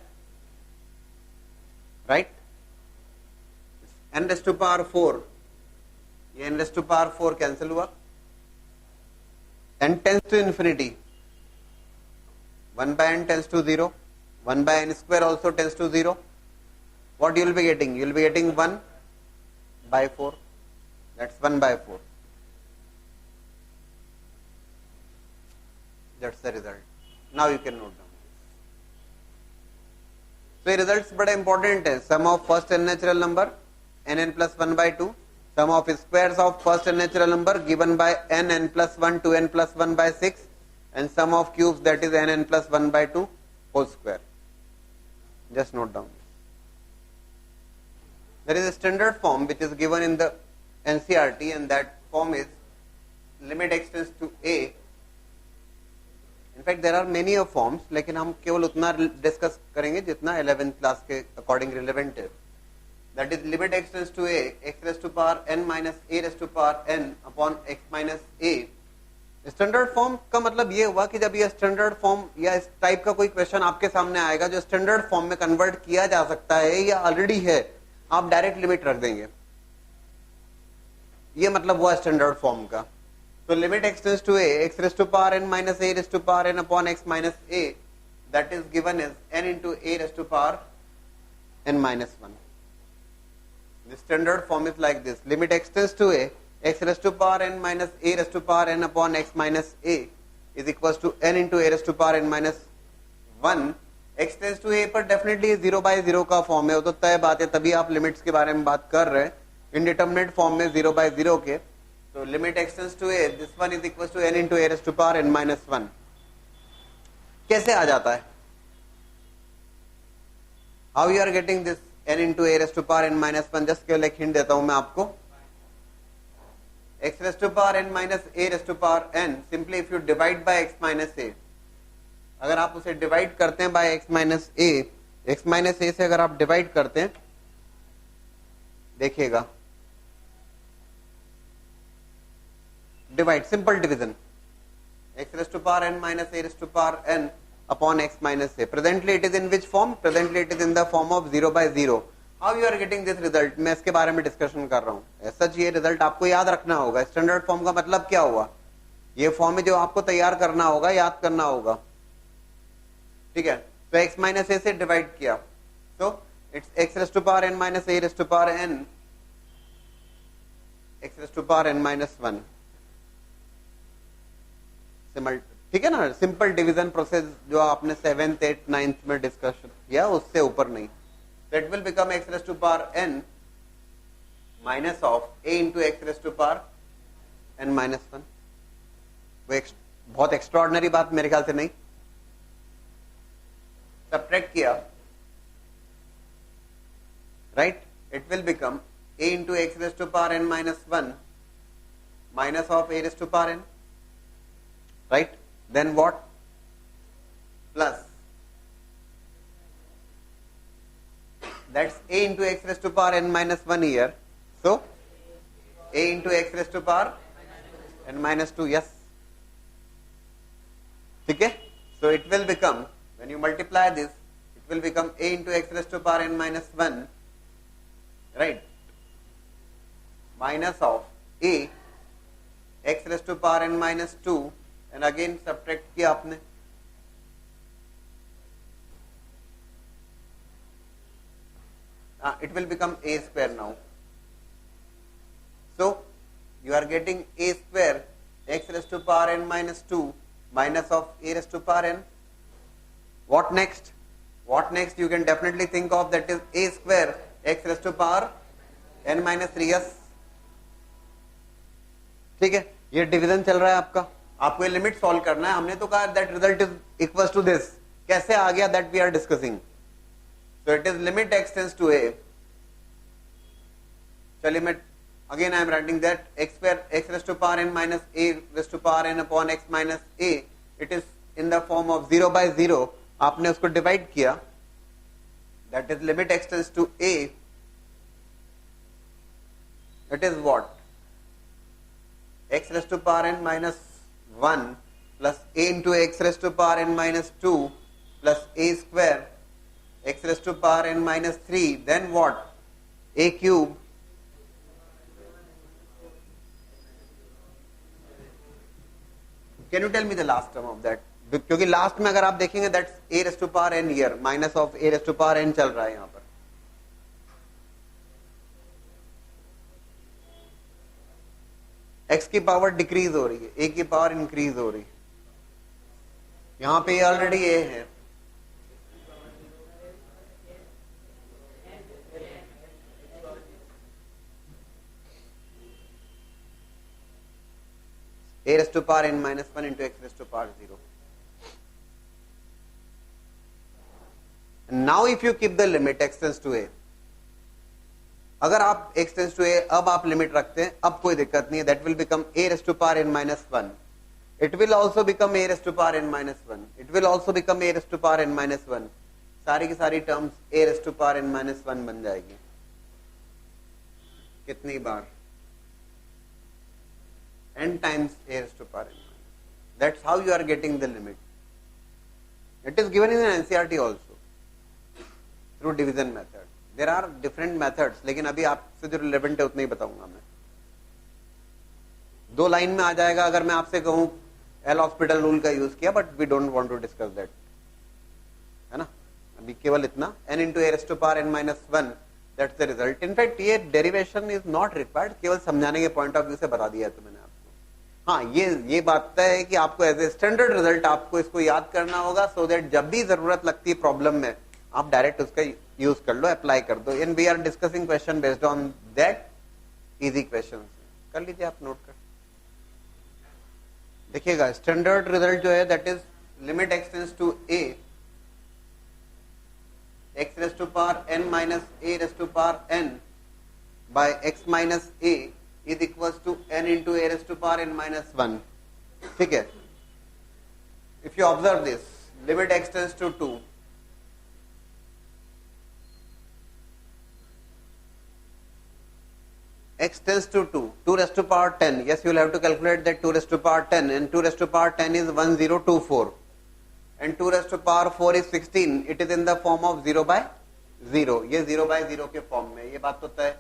S1: Right? n raised to power 4. ये n raised to power 4 cancel हुआ. n tends to infinity. 1 by n tends to 0. 1 by n square also tends to 0. What you will be getting? You will be getting 1 by 4. That's 1 by 4. That's the result. Now you can note down. So, results बड़ा important है. Sum of first n natural number, n plus 1 by 2. Sum of squares of first n natural number given by n plus 1 to n plus 1 by 6, and sum of cubes, that is n plus 1 by 2 whole square. Just note down. There is a standard form which is given in the NCERT, and that form is limit x tends to a in fact there are many of forms, लेकिन हम केवल उतना discuss करेंगे जितना 11th class के according relevant है. That is limit x tends to a x raise to power n minus a raise to power n upon x minus a. Standard form का मतलब ये हुआ कि जब ये स्टैंडर्ड फॉर्म या इस टाइप का कोई क्वेश्चन आपके सामने आएगा जो स्टैंडर्ड फॉर्म में कन्वर्ट किया जा सकता है या ऑलरेडी है, आप डायरेक्ट लिमिट रख देंगे. ये मतलब हुआ स्टैंडर्ड फॉर्म का. तो limit x tends to a x raise to power n minus a raise to power n upon x minus a, that is given as n into a raise to power n minus 1. The standard form is like this. Limit x tends to a x raised to power n minus a raised to power n upon x minus a is equals to n into a raised to power n minus 1. x tends to a पर definitely 0 by 0 का form है, वो तो तय बात है, तभी आप लिमिट्स के बारे में बात कर रहे हैं. इंडिटरमिनेट फॉर्म में 0 by 0 के, तो limit x tends to a, this one is equals to n into a raised to power n minus 1. कैसे आ जाता है? How you are getting this n into a raised to power n minus 1? Just केवल एक hint देता हूं मैं आपको. x raised to power n minus a raised to power n, simply if you divide by x minus a, अगर आप उसे divide करते हैं by x minus a, x minus a से अगर आप डिवाइड करते हैं, देखिएगा divide, simple division, x raised to power n minus a raised to power n upon x minus a. Presently it is in which form? Presently it is in the form of 0 by 0. How you are getting this result? मैं इसके बारे में discussion कर रहा हूँ. सच ये result आपको याद रखना होगा. स्टैंडर्ड फॉर्म का मतलब क्या हुआ? ये फॉर्म है जो आपको तैयार करना होगा, याद करना होगा. ठीक है, तो x माइनस ए से डिवाइड किया, तो it's x raise to power n minus a raise to power n, x raise to power n minus 1. ठीक है ना, सिंपल डिवीजन प्रोसेस जो आपने 7th 8th 9th में डिस्कशन किया, उससे ऊपर नहीं. So it will become x raised to power n minus of a into x raised to power n minus 1. वो बहुत एक्स्ट्राऑर्डिनरी बात मेरे ख्याल से नहीं. सब्ट्रैक्ट किया, right, it will become a into x raised to power n minus 1 minus of a raised to power n, right? Then what? Plus, that's a into x raised to power n minus 1 here. So a into x raised to power n minus 2. Yes. Okay. So it will become, when you multiply this, it will become a into x raised to power n minus 1, right, minus of a x raised to power n minus 2, and again subtract किया आपने. It will become a square now. So you are getting a square x raised to power n minus 2 minus of a raised to power n. What next? What next? You can definitely think of, that is a square x raised to power n minus 3. Yes. ठीक है, ये division चल रहा है आपका, आपको ये limit solve करना है. हमने तो कहा that result is equal to this. कैसे आ गया, that we are discussing. So it is limit x tends to a. चलिए मैं again I am writing that x square x raise to power n minus a raise to power n upon x minus a. It is in the form of 0 by 0. आपने उसको divide किया, that is limit x tends to a. It is what? x raised to power n minus 1 plus a into x raised to power n minus 2 plus a square x raised to power n minus 3. Then what? A cube can you tell me the last term of that? क्योंकि last में अगर आप देखेंगे that's a raised to power n here, minus of a raised to power n चल रहा है यहाँ पर. x की पावर डिक्रीज हो रही है, a की पावर इंक्रीज हो रही है. यहां पे ऑलरेडी a है, a raised to power n minus 1 into x raised to power 0. And now if you keep the limit x tends to a, अगर आप x टेंड्स टू a अब आप लिमिट रखते हैं, अब कोई दिक्कत नहीं है. That will become a raise to power n minus 1 It will also become a raised to power n minus 1. It will also become a raised to power n minus 1. सारी की सारी terms a raised to power n minus 1 बन जाएगी. कितनी बार? n times a raised to power n minus 1. That's how you are getting the limit. It is given in an NCERT also through division method. There are different methods, लेकिन अभी आपसे जो relevant है उतना ही बताऊंगा मैं. दो लाइन में आ जाएगा अगर मैं आपसे कहूं एल हॉस्पिटल रूल का यूज किया, but we don't want to discuss that, है ना. अभी केवल इतना n into a raise to power n minus 1, that's the result. In fact ये डेरिवेशन इज नॉट रिक्वायर्ड, केवल समझाने के पॉइंट ऑफ व्यू से बता दिया है तो मैंने आपको. हाँ, ये बात तय है कि आपको एज ए स्टैंडर्ड रिजल्ट आपको इसको याद करना होगा, सो दैट जब भी जरूरत लगती है प्रॉब्लम में आप डायरेक्ट उसका यूज कर लो, अप्लाई कर दो. And we are discussing question based on that easy question. कर लीजिए आप, नोट कर देखिएगा. स्टैंडर्ड रिजल्ट जो है that is limit x tends to a x raise to power n minus a raise to power n by x minus a is equals to n into a raise to power n minus 1. ठीक है. If you observe this, limit x tends to 2, x tends to 2, 2 raised to power 10. Yes, you will have to calculate that 2 raised to power 10, and 2 raised to power 10 is 1024, and 2 raised to power 4 is 16. It is in the form of 0 by 0. ये 0 by 0 के form में, ये बात तो तय.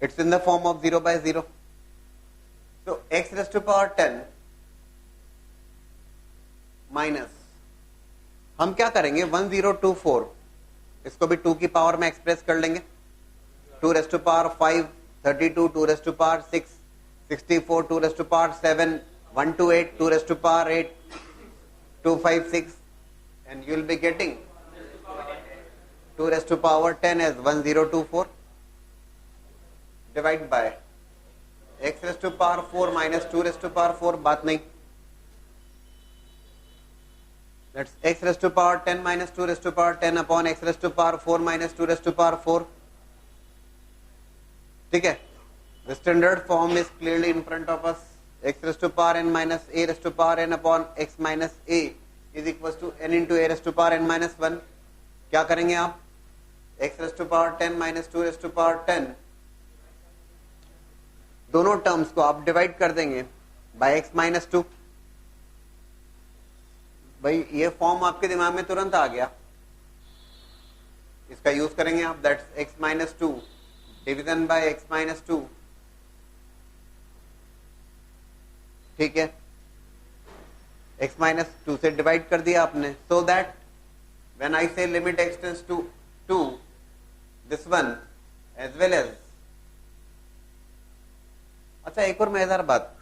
S1: It's in the form of 0 by 0. So x raised to power 10 minus, हम क्या करेंगे, 1024 इसको भी 2 की पावर में एक्सप्रेस कर लेंगे. 2 raised to power 5, 32, 2 raised to power 6, 64, 2 raised to power 7, 128, 2 raised to power 8, 256, and you will be getting 2 raised to power 10 as 1024. Divide by x raised to power 4 minus 2 raised to power 4, बात नहीं. That's x raised to power 10 minus 2 raised to power 10 upon x raised to power 4 minus 2 raised to power 4. ठीक है. The standard form is clearly in front of us. X raised to power n minus a raised to power n upon x minus a is equals to n into a raised to power n minus 1. क्या करेंगे आप? x raised to power 10 minus 2 raised to power 10, दोनों terms को आप divide कर देंगे bye x minus 2. भाई ये फॉर्म आपके दिमाग में तुरंत आ गया, इसका यूज करेंगे आप. That's x minus 2 division bye x minus 2. ठीक है. x minus 2 से डिवाइड कर दिया आपने, so that when I say limit x tends to 2, this one as well as. अच्छा, एक और मजेदार बात,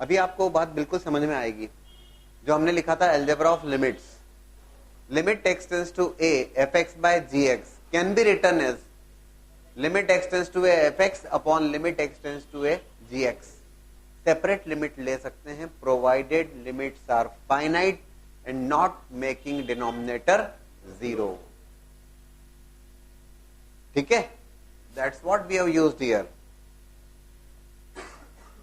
S1: अभी आपको बात बिल्कुल समझ में आएगी. जो हमने लिखा था algebra of limits, limit x tends to a fx by gx can be written as limit x tends to a fx upon limit x tends to a gx. Separate limit ले सकते हैं provided limits are finite and not making denominator 0. ठीक है. That's what we have used here.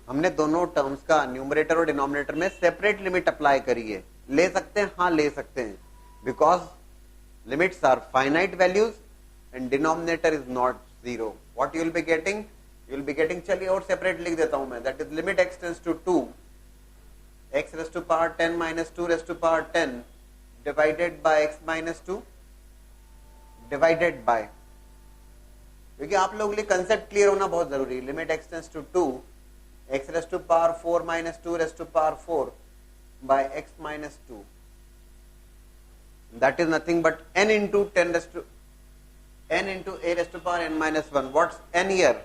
S1: हमने दोनों terms का numerator और denominator में सेपरेट लिमिट अप्लाई करी है. ले सकते हैं, हाँ ले सकते हैं, because limits are finite values and denominator is not 0. What you will be getting, you will be getting, चलिए और सेपरेट लिख देता हूं मैं. That is limit x tends to 2 x raise to power 10 minus 2 raise to power 10 divided by x minus 2 divided by, क्योंकि आप लोगों के लिए कंसेप्ट क्लियर होना बहुत जरूरी है. Limit x tends to 2 x raised to power 4 minus 2 raised to power 4 by x minus 2. That is nothing but n into 10 raised to n into a raised to power n minus 1. What's n here?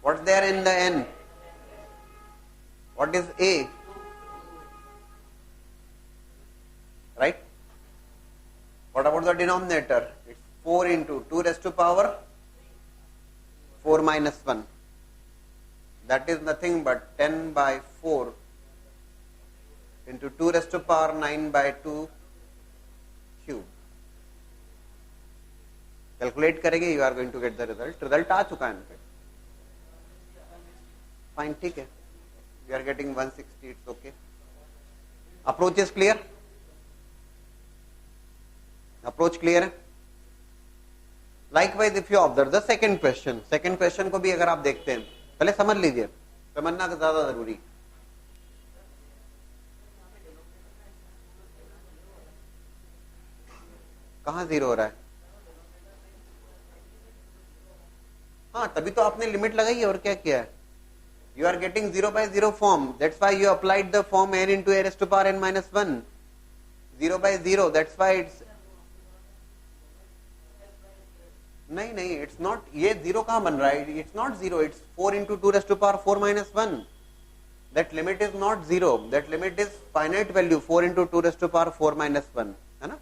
S1: What's there in the n? What is a? Right? What about the denominator? It's 4 into 2 raised to power 4 minus 1. That is nothing but 10 by 4 into 2 raised to power 9 by 2 cube. Calculate करेंगे, you are going to get the result. Result आ चुका है in fact. Fine, ठीक है. you are getting 160, it's okay. Approach is clear? Approach clear है? Likewise, if you observe the second question को भी अगर आप देखते हैं, पहले समझ लीजिए, समझना ज्यादा जरूरी. कहां जीरो हो रहा है? हाँ, तभी तो आपने लिमिट लगाई है और क्या किया है. You are getting 0 by 0 form. That's why you applied the form n into a raised to power n minus 1. 0 by 0. That's why it's नहीं, it's not. ये 0 कहाँ बन रहा है? It's not 0. It's 4 into 2 raised to power 4 minus 1. That limit is not 0. That limit is finite value 4 into 2 raised to power 4 minus 1. है ना?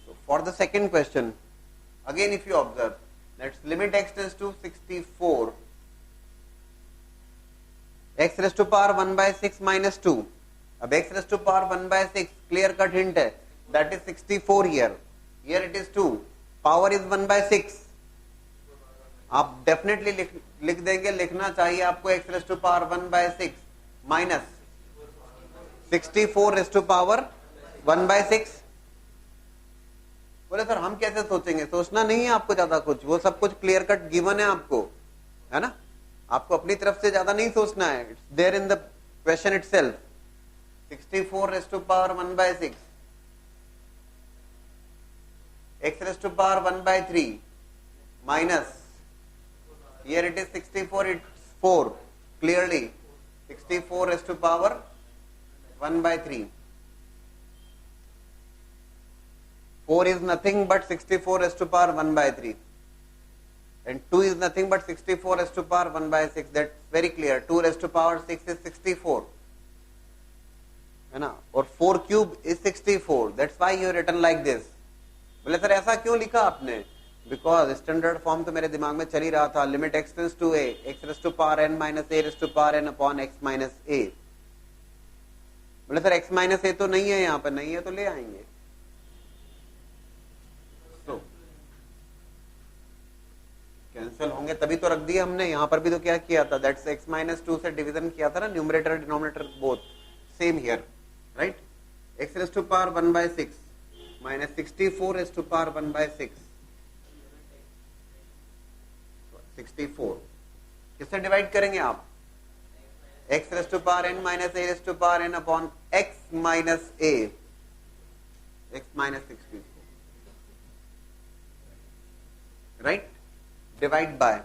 S1: So for the second question, again if you observe, let's limit x tends to 64, x raised to power 1 by 6 minus 2. अब x raised to power 1 by 6 clear cut hint है, that is 64 here. Here it is 2. Power is 1 by 6. आप definitely लिख देंगे, लिखना चाहिए आपको x raised to power 1 by 6 minus 64 raised to power 1 by 6. बोले sir हम कैसे सोचेंगे? सोचना नहीं है आपको ज्यादा कुछ, वो सब कुछ क्लियर कट गिवन है आपको, है ना? आपको अपनी तरफ से ज्यादा नहीं सोचना है. It's there in the question itself. 64 raised to power 1 by 6, x raised to power 1 by 3 minus, here it is 64, it's 4, clearly 64 raised to power 1 by 3. 4 is nothing but 64 raised to power 1 by 3. And 2 is nothing but 64 raised to power 1 by 6. That's very clear. 2 raised to power 6 is 64. है ना? और 4 cube is 64. That's why you written like this. बोले sir ऐसा क्यों लिखा आपने? Because standard form तो मेरे दिमाग में चल ही रहा था. Limit x tends to a, x raised to power n minus a raised to power n upon x minus a. बोले सर x minus a तो नहीं है यहाँ पर, नहीं है तो ले आएंगे. कैंसिल होंगे तभी तो रख दिया हमने. यहां पर भी तो क्या किया था? दैट्स x minus 2 से डिवीजन किया था ना, numerator denominator both. Same here, right? x raised to power 1 by 6 minus 64 raised to power 1 by 6. 64 किससे डिवाइड करेंगे आप? x raised to power n minus a raised to power n upon x minus a, x minus 64, right? Divide by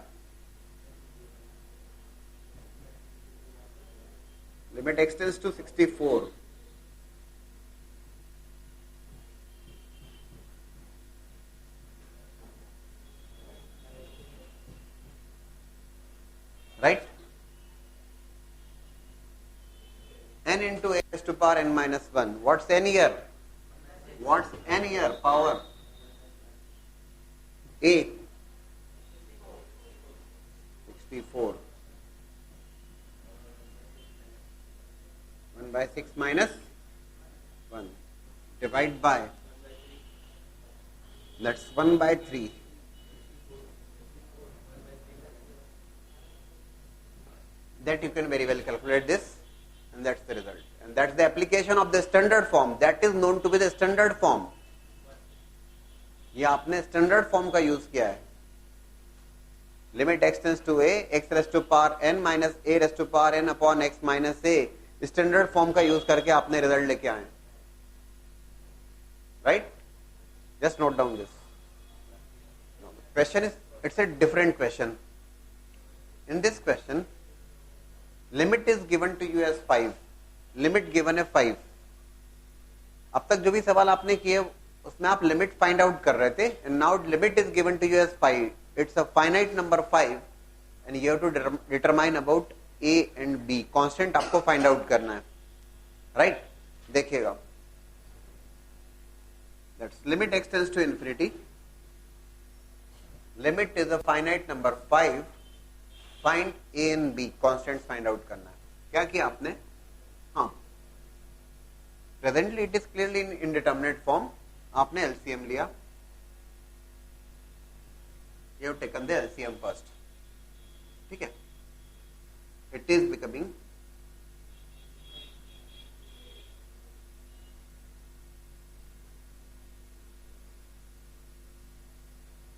S1: limit x tends to 64, right? N into a raised to power n minus 1. What's n here? What's n here? Power a. 64. 1 by 6 minus 1. Divide by, that's 1 by 3. That you can very well calculate this, and that's the result. And that's the application of the standard form. That is known to be the standard form. ये आपने standard form का use किया है. Limit x tends to a, x raised to power n minus a raised to power n upon x minus a. Standard form का use करके आपने result लेके आए, right? Just note down this. Question is, it's a different question. In this question limit is given to you as 5. Limit given है 5. अब तक जो भी सवाल आपने किए उसमें आप लिमिट फाइंड आउट कर रहे थे, and now limit is given to you as 5. It's a finite number 5 and you have to determine about A and B. Constant आपको फाइंड आउट करना है, राइट? देखिएगा, that's limit x tends to infinity. Limit is a finite number 5. Find A and B. Constant find out करना है. क्या किया आपने? हाँ, presently it is clearly in indeterminate form. आपने एलसीएम लिया. You have taken the LCM first. ठीक है, इट इज बिकमिंग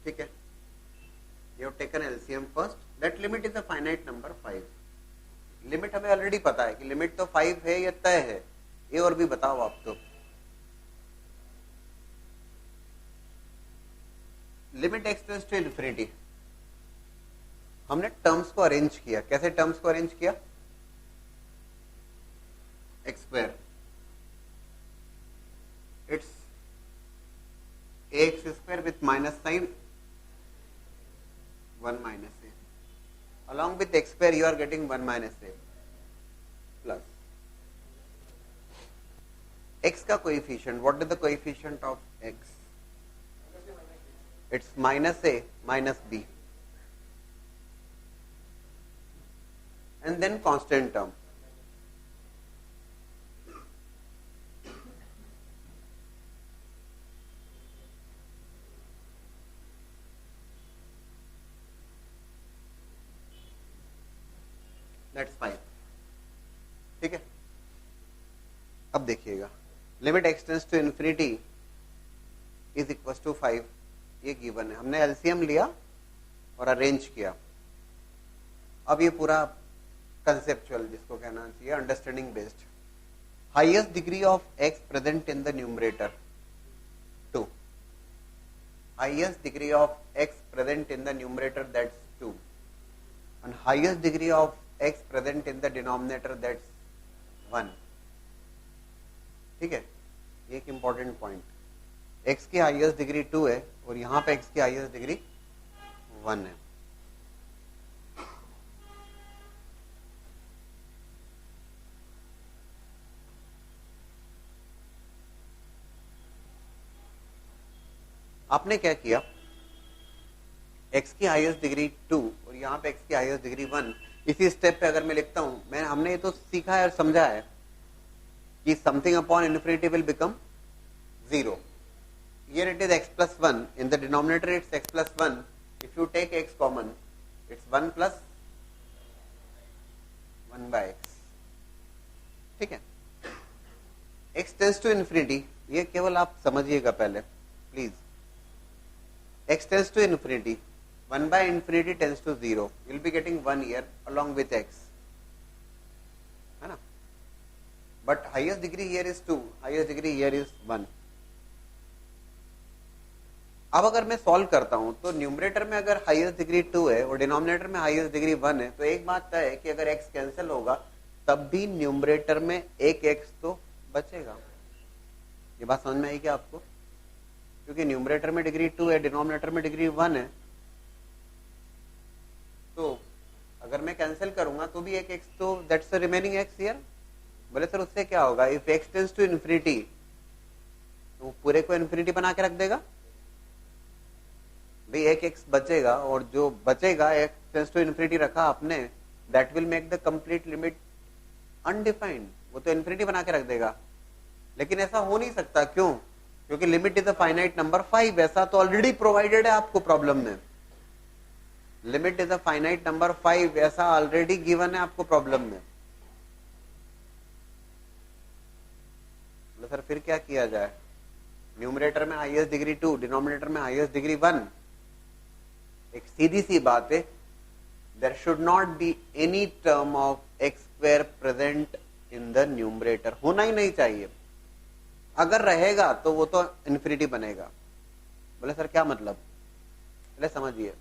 S1: ठीक है, you have taken LCM first, that limit is a finite number 5. Limit हमें ऑलरेडी पता है कि लिमिट तो 5 है, या तय है, ये और भी बताओ आप। तो limit x tends to infinity, हमने टर्म्स को अरेंज किया। कैसे टर्म्स को अरेंज किया? X square, it's x square with minus sign 1 minus a. Along with x square you are getting 1 minus a plus x का coefficient. What is the coefficient of x? It's minus a minus b, and then constant term. That's 5. ठीक है, अब देखिएगा, limit x tends to infinity is equal to 5, ये given है। हमने LCM लिया और अरेंज किया। अब ये पूरा कंसेप्चुअल, जिसको कहना चाहिए understanding based. Highest degree of x present in the numerator 2, highest degree of x present in the numerator that's 2, and highest degree of x present in the denominator that's 1. ठीक है, ये एक इंपॉर्टेंट पॉइंट। x की highest degree 2 है और यहां पे x की हाईएस्ट डिग्री 1 है। आपने क्या किया, x की हाईएस्ट डिग्री 2 और यहाँ पे x की हाईएस्ट डिग्री 1, इसी स्टेप पे अगर मैं लिखता हूं, हमने ये तो सीखा है और समझा है कि something upon infinity will become 0. Here it is x plus 1, in the denominator it's x plus 1, if you take x common it's 1 plus 1 by x. ठीक है, x tends to infinity, ये केवल आप समझिएगा पहले please. x tends to infinity, 1 by infinity tends to 0. You will be getting 1 here along with x, है ना? But highest degree here is 2, highest degree here is 1. अब अगर मैं सॉल्व करता हूं तो न्यूमरेटर में अगर हाईएस्ट डिग्री 2 है और डिनोमिनेटर में हाईएस्ट डिग्री 1 है, तो एक बात तय है कि अगर x कैंसिल होगा तब भी न्यूमरेटर में एक x तो बचेगा। ये बात समझ में आई क्या आपको? क्योंकि न्यूमरेटर में डिग्री 2 है, डिनोमिनेटर में डिग्री 1 है, तो अगर मैं कैंसिल करूंगा तो भी एक x तो that's the remaining x here. बोले सर उससे क्या होगा? If x tends to infinity, तो पूरे को इन्फिनिटी बना के रख देगा भाई, एक x बचेगा और जो बचेगा x टेंड्स टू इन्फिनिटी रखा आपने, that will make the complete limit undefined, वो तो इन्फिनिटी बना के रख देगा। लेकिन ऐसा हो नहीं सकता, क्यों? क्योंकि limit is a finite number 5, ऐसा तो ऑलरेडी प्रोवाइडेड है आपको प्रॉब्लम में। Limit is a finite number 5, ऐसा ऑलरेडी गिवन है आपको प्रॉब्लम में। तो सर फिर क्या किया जाए? न्यूमरेटर में हाईएस्ट डिग्री 2, डिनोमिनेटर में हाईएस्ट डिग्री 1। एक सीधी सी बात है, there should not be any term of x square present in the numerator, होना ही नहीं चाहिए। अगर रहेगा तो वो तो इन्फिनिटी बनेगा। बोले सर क्या मतलब? पहले समझिए,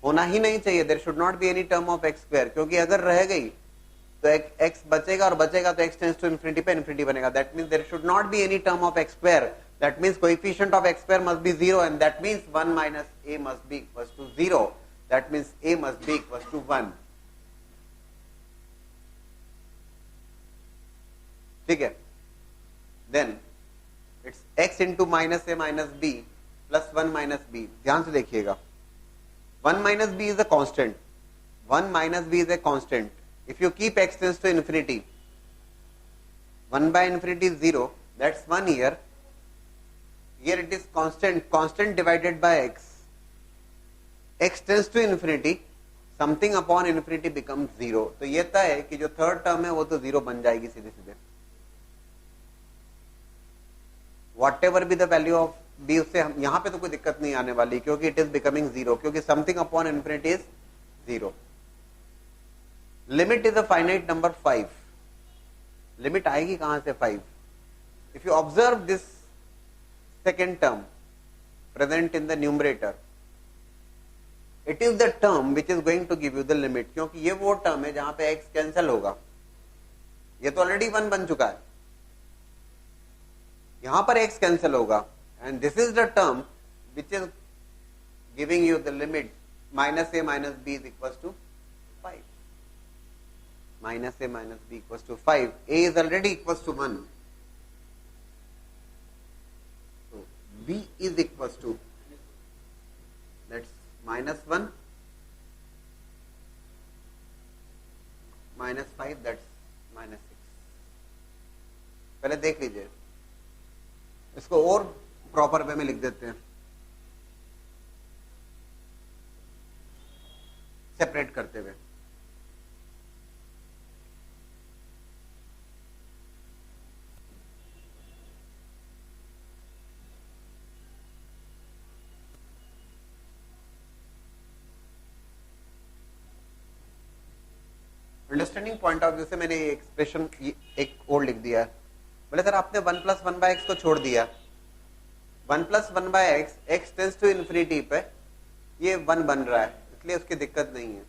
S1: होना ही नहीं चाहिए, there should not be any term of x square, क्योंकि अगर रह गई तो एक्स बचेगा और बचेगा तो एक्स टेंड्स टू इन्फिनिटी पे इन्फिनिटी बनेगा। That means there should not be any term of x square, that means coefficient of x square must be 0 and that means 1 minus a must be equals to 0, that means a must be equals to 1. ठीक है, then it's x into minus a minus b plus 1 minus b। ध्यान से देखिएगा, 1 minus b is a constant, 1 minus b is a constant. If you keep x tends to infinity, 1 by infinity is 0, that's 1 here. Here it is constant, constant divided by x. x tends to infinity, something upon infinity becomes zero, तो ये तय है कि जो third term है वो तो zero बन जाएगी सीधे सीधे, whatever be the value of b, उससे हम यहां पे तो कोई दिक्कत नहीं आने वाली क्योंकि इट इज बिकमिंग जीरो, क्योंकि something upon infinity is zero. Limit is a finite number 5. Limit आएगी कहां से 5? If you observe this second term present in the numerator, it is the term which is going to give you the limit, क्योंकि ये वो term है जहां पे x cancel होगा. ये तो ऑलरेडी 1 बन चुका है, यहां पर x कैंसिल होगा, and this is the term which is giving you the limit minus a minus b is equal to 5. Minus a minus b equal to 5. a is already equal to 1, so b is equal to minus 1 minus 5, that's minus 6. पहले देख लीजिए, इसको और proper way में लिख देते हैं, separate करते हुए. अंडरस्टैंडिंग पॉइंट ऑफ व्यू से मैंने ये एक्सप्रेशन एक और लिख दिया है. बोले सर आपने 1 प्लस 1 बाय एक्स को छोड़ दिया. 1 plus 1 by x, x tends to infinity पे ये 1 बन रहा है, इसलिए उसकी दिक्कत नहीं है.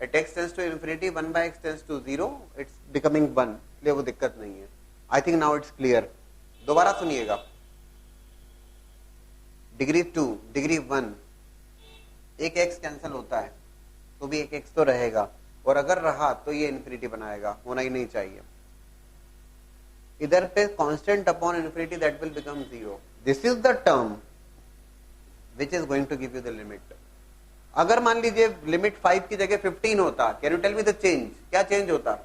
S1: At x tends to infinity 1 by x tends to 0, it's becoming 1, इसलिए वो दिक्कत नहीं है. I think now it's clear. दोबारा सुनिएगा. डिग्री 2, डिग्री 1, एक एक्स कैंसिल होता है तो भी एक एक्स तो रहेगा, और अगर रहा तो ये इन्फिनिटी बनाएगा, होना ही नहीं चाहिए. इधर पे constant upon infinity, that will become zero. This is the term which is going to give you the limit. अगर मान लीजिए लिमिट 5 की जगह 15 होता, can you tell me the change, क्या चेंज होता?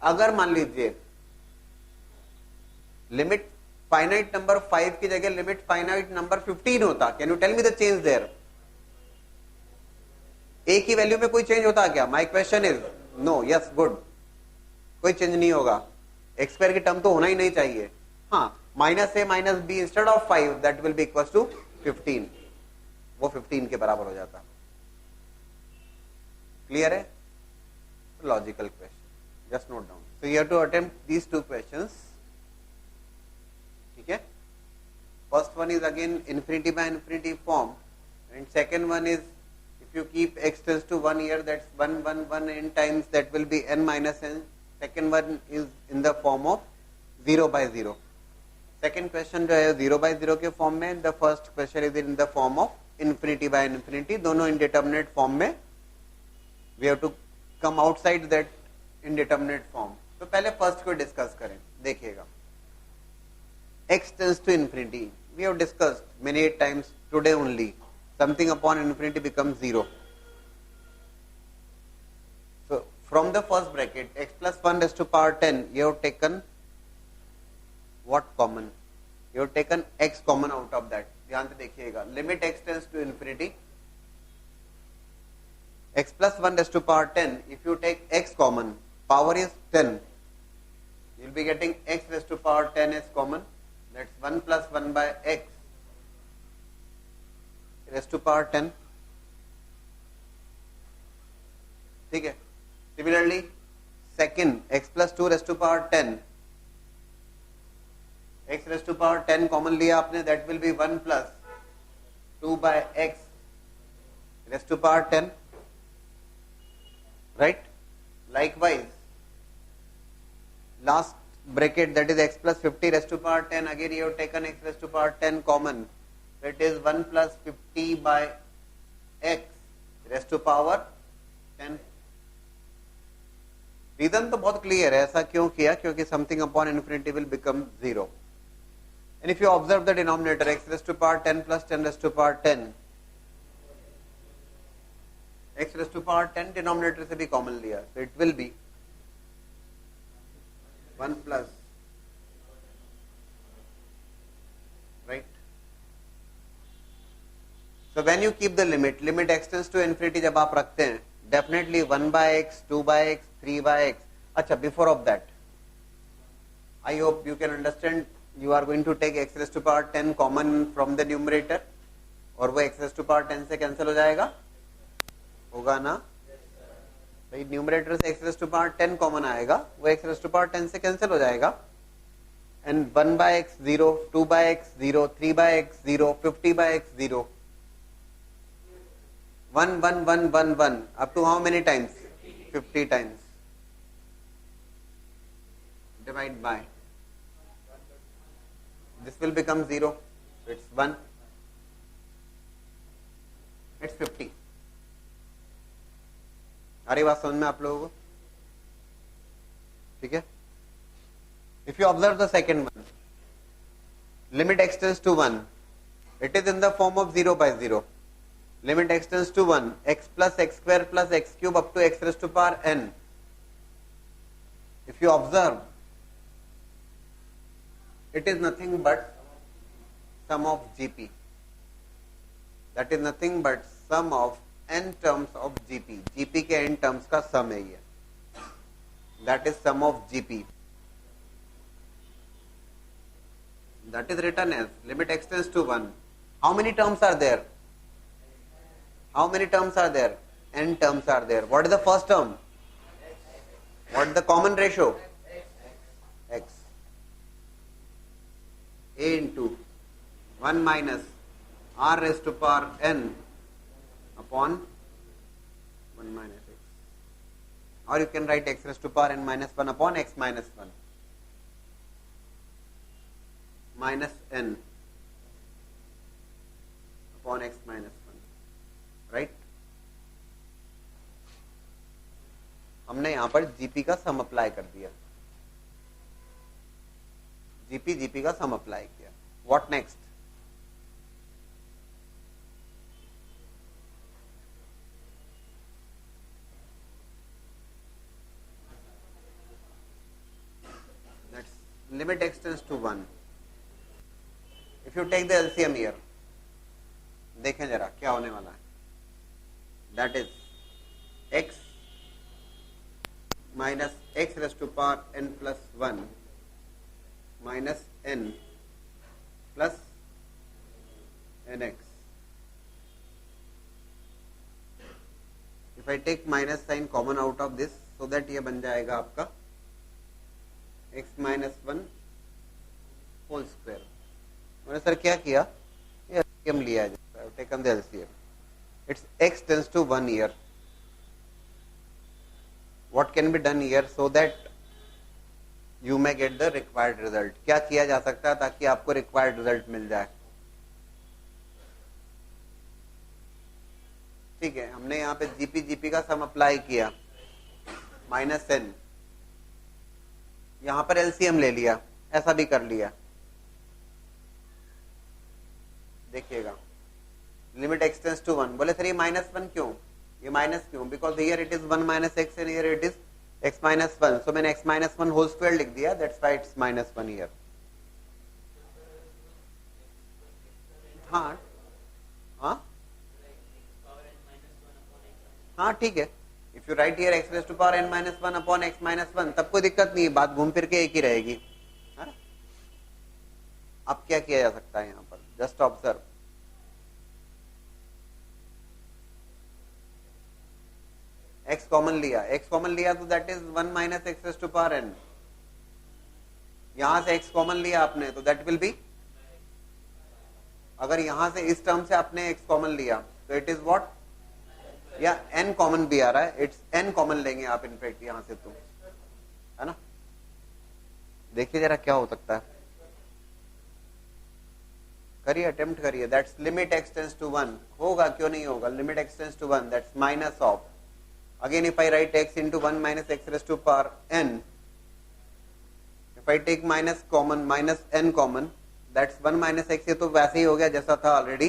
S1: अगर मान लीजिए लिमिट फाइनाइट नंबर 5 की जगह लिमिट फाइनाइट नंबर 15 होता, can you tell me the change there? A की वैल्यू में कोई चेंज होता क्या? My question is no. Yes, good, कोई चेंज नहीं होगा. एक्स स्क्वायर की टर्म तो होना ही नहीं चाहिए. हाँ, minus a minus b instead of 5, that will be equal to 15, वो 15 के बराबर हो जाता. क्लियर है? Logical question, just note down. So you have to attempt these 2 questions. ठीक है. First one is again infinity by infinity form, and second one is if you keep x tends to 1 here, that's 1 1 1 n times, that will be n minus n. Second one is in the form of 0 by 0. Second question जो है 0 by 0 के form में, the first question is in the form of infinity by infinity. दोनों indeterminate form में. We have to come outside that indeterminate form. तो पहले first को discuss करें. देखिएगा, x tends to infinity. We have discussed many times today only. Something upon infinity becomes 0. So from the first bracket, x plus 1 raised to power 10, you have taken what common? You have taken x common out of that. ध्यान से देखिएगा. Limit x tends to infinity. X plus 1 raised to power 10. If you take x common, power is 10. You will be getting x raised to power 10 is common. That's 1 plus 1 by x raised to power 10. ठीक है. Similarly, second, x plus 2 raised to power 10. x raised to power 10 common लिया आपने, that will be 1 plus 2 by x raised to power 10. Right? Likewise, last bracket, that is x plus 50 raised to power 10. Again, you have taken x raised to power 10 common. It is 1 plus 50 by x raised to power 10. Reason तो बहुत clear है. ऐसा क्यों किया? क्योंकि something upon infinity will become 0. And if you observe the denominator, x raised to power 10 plus 10 raised to power 10, x raised to power 10 denominator से भी common लिया, so it will be 1 plus, right? So So when you keep the limit extends to infinity जब आप रखते हैं, definitely 1/x, 2/x, 3/x. अच्छा, before of that, I hope you can understand. You are going to take x raised to power 10 common from the numerator, और वो x raised to power 10 से cancel हो जाएगा, होगा ना भाई? न्यूमरेटर से x raised to power 10 common आएगा, वो x raised to power 10 से कैंसिल हो जाएगा. And 1/x 0, 2/x 0, 3/x 0, 50/x 0. 1 1 1 1 1 up to how many times? 50 times. Divide by, this will become 0, so it's 1, it's 50. आ रही बात समझ में आप लोगों को? ठीक है. If you observe the second one, limit extends to 1, it is in the form of 0/0. Limit extends to 1, x plus x square plus x cube up to x raised to power n. If you observe, it is nothing but sum of GP. That is nothing but sum of n terms of GP. GP के n terms का sum है ये. That is sum of GP. That is written as limit extends to 1. How many terms are there? How many terms are there? N terms are there. What is the first term? What is the common ratio? X. A into 1 minus r raised to power n upon 1 minus x. Or you can write x raised to power n minus 1 upon x minus 1. Minus n upon x minus 1. Right? हमने यहां पर GP का sum apply कर दिया. GP का sum apply किया. What next? That's limit extends to 1. If you take the LCM here, देखें जरा क्या होने वाला है. That is x minus x raised to power n plus 1 minus n plus nx. If I take minus sign common out of this, so that ये बन जाएगा आपका x minus 1 whole square. मैंने सर क्या किया, ये LCM लिया है. I have taken the LCM. Its x tends to 1 here. What can be done here so that you may get the required result? क्या किया जा सकता है ताकि आपको required result मिल जाए? ठीक है, हमने यहाँ पे जीपी का सम अप्लाई किया माइनस n, यहाँ पर एलसीएम ले लिया, ऐसा भी कर लिया. देखिएगा लिमिट एक्सटेंड्स टू 1. बोले सर ये -1 क्यों, ये माइनस क्यों? Because here it is 1 minus x and here it is x minus 1. So मैंने x minus 1 whole square लिख दिया. That's why it's -1 here. हाँ हाँ हाँ ठीक है. If you write here x raised to power n minus 1 upon x minus 1, तब कोई दिक्कत नहीं है, बात घूम फिर के एक ही रहेगी. अब क्या किया जा सकता है यहाँ पर? Just observe. x कॉमन लिया तो that is 1 minus x raised to power n. यहां से x कॉमन लिया आपने तो दैट विल बी, अगर यहां से इस टर्म से आपने x कॉमन लिया तो इट इज व्हाट, या n कॉमन भी आ रहा है, इट्स n कॉमन लेंगे आप इनफैक्ट यहां से, तो है ना. देखिए जरा क्या हो सकता है, करिए, अटेम्प्ट करिए. That's limit x tends to 1. होगा, क्यों नहीं होगा? Limit x tends to 1, that's minus of, again if I write x into 1 minus x raised to power n, if I take minus common, minus n common, that's 1 minus x. ये तो वैसे ही हो गया जैसा था ऑलरेडी,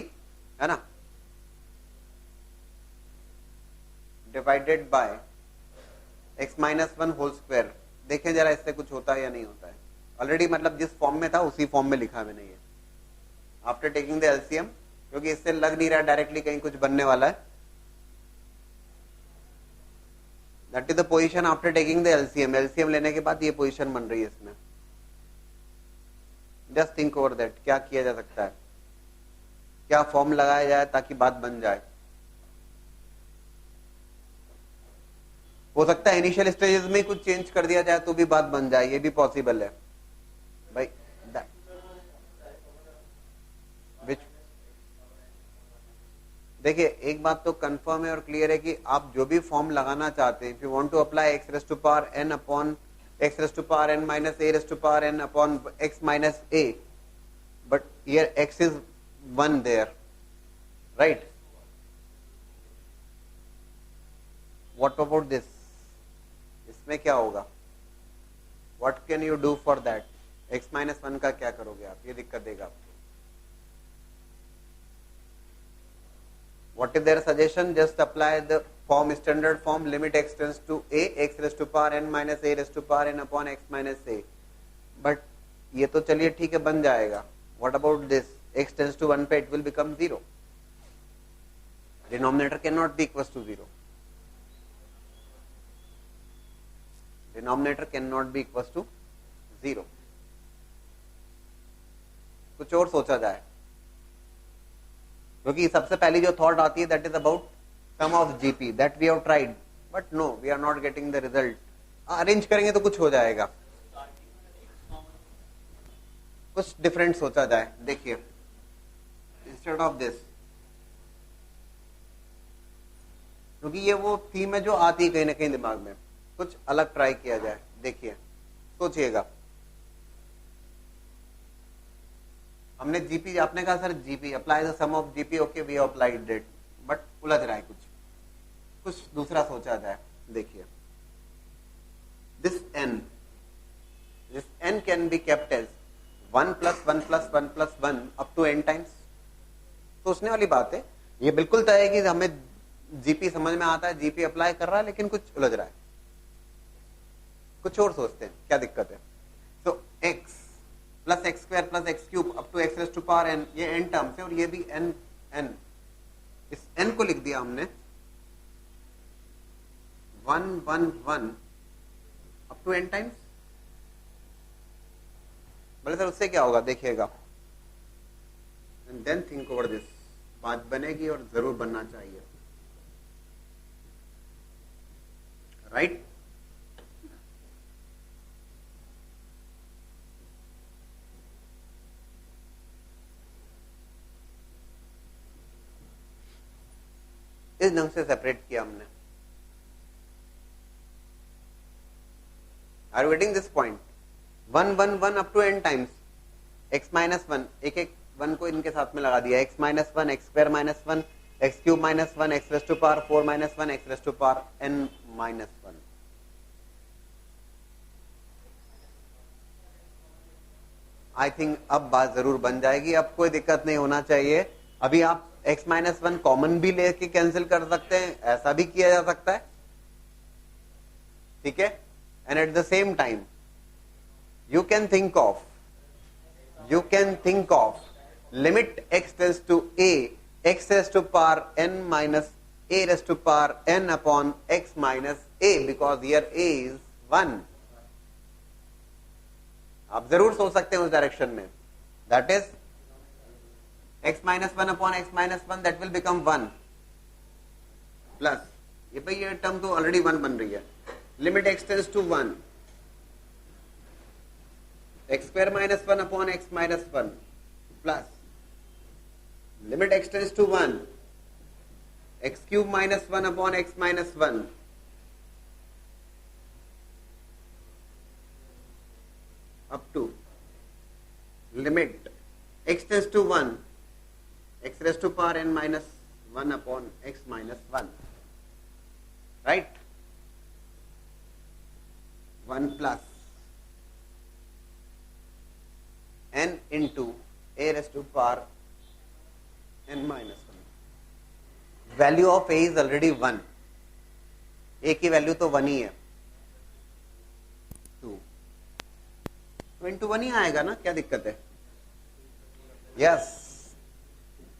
S1: है ना. Divided by x minus 1 whole square. देखें जरा इससे कुछ होता है या नहीं होता है. ऑलरेडी मतलब जिस फॉर्म में था उसी फॉर्म में लिखा मैंने ये. आफ्टर टेकिंग द एलसीएम क्योंकि इससे लग नहीं रहा डायरेक्टली कहीं कुछ बनने वाला है. That is the position after taking the LCM. LCM लेने के बाद ये पोजीशन बन रही है इसमें. Just think over that. क्या किया जा सकता है, क्या फॉर्म लगाया जाए ताकि बात बन जाए. हो सकता है इनिशियल स्टेजेस में कुछ चेंज कर दिया जाए तो भी बात बन जाए, ये भी पॉसिबल है भाई. देखिए एक बात तो कंफर्म है और क्लियर है कि आप जो भी फॉर्म लगाना चाहते हैं, if you want to apply x raise to power n upon x raise to power n minus a raise to power n upon x minus a, but here x is 1 there, right. What about this, इसमें क्या होगा, what can you do for that. x minus 1 का क्या करोगे आप, ये दिक्कत देगा आपको. What is their suggestion? Just apply the form, standard form, limit x tends to a, x raised to power n minus a raised to power n upon x minus a. But ये तो चलिए ठीक है बन जाएगा. What about this? x tends to 1 पे it will become 0. Denominator cannot be equals to 0. Denominator cannot be equals to 0. कुछ और सोचा जाए, क्योंकि सबसे पहली जो थॉट आती है that is about sum of GP. That we have tried but no we are not getting the result. Arrange करेंगे तो कुछ हो जाएगा. कुछ डिफरेंट सोचा जाए. देखिए इंस्टेड ऑफ दिस, क्योंकि ये वो थीम है जो आती है कहीं ना कहीं दिमाग में, कुछ अलग ट्राई किया जाए. देखिए सोचिएगा, हमने जीपी, आपने कहा sir GP apply the sum of GP, okay we applied it, but उलझ रहा है. कुछ दूसरा सोचा जाए. देखिए this n can be kept as 1 plus 1 plus 1 plus 1 up to n times. सोचने वाली बात है. ये बिल्कुल तय है कि हमें जीपी समझ में आता है, जीपी अप्लाई कर रहा है, लेकिन कुछ उलझ रहा है. कुछ और सोचते हैं, क्या दिक्कत है. तो x plus x square plus x cube up to x raise to power n, ये n टर्म्स है और ये भी n. इस n को लिख दिया हमने 1 1 1 अप टू n टाइम्स. बोले सर उससे क्या होगा, देखिएगा and then think over this. बात बनेगी और जरूर बनना चाहिए, राइट. इस ढंग से सेपरेट किया हमने. Are you getting this point. 1 1 1 up to n times x minus 1, एक एक 1 को इनके साथ में लगा दिया. x minus 1 x square minus 1 x cube minus 1 x raise to power 4 minus 1 x raise to power n minus 1. I think अब बात जरूर बन जाएगी. अब कोई दिक्कत नहीं होना चाहिए. अभी आप x माइनस 1 कॉमन भी लेके कैंसिल कर सकते हैं, ऐसा भी किया जा सकता है, ठीक है. And at the same time you can think of limit x tends to a, x raise to power n minus a raise to power n upon x minus a, because here a is 1. आप जरूर सोच सकते हैं उस direction में. That is x minus 1 upon x minus 1, that will become 1 plus ये भाई ये टर्म तो ऑलरेडी 1 बन रही है. Limit x tends to 1 x square minus 1 upon x minus 1 plus limit x tends to 1 x cube minus 1 upon x minus 1 up to limit x tends to 1 x raised to power n minus 1 upon x minus 1, right. 1 plus n into a raised to power n minus 1. Value of a is already 1. a की value तो 1 ही है. 2 तो into 1 ही आएगा ना, क्या दिक्कत है. Yes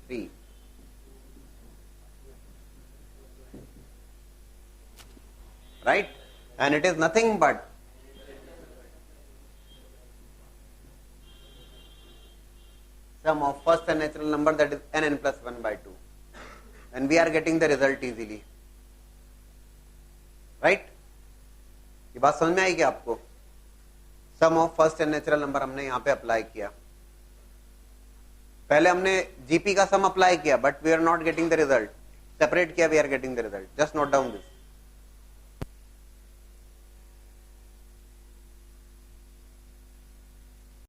S1: 3 right? And it is nothing but sum of first and natural number, that is n plus 1 by 2, and we are getting the result easily, right? ये बात समझ में आई क्या आपको? Sum of first and natural number हमने यहां पे अप्लाई किया, पहले हमने जीपी का सम अप्लाई किया, but we are not getting the result, separate किया, we are getting the result. Just note down this.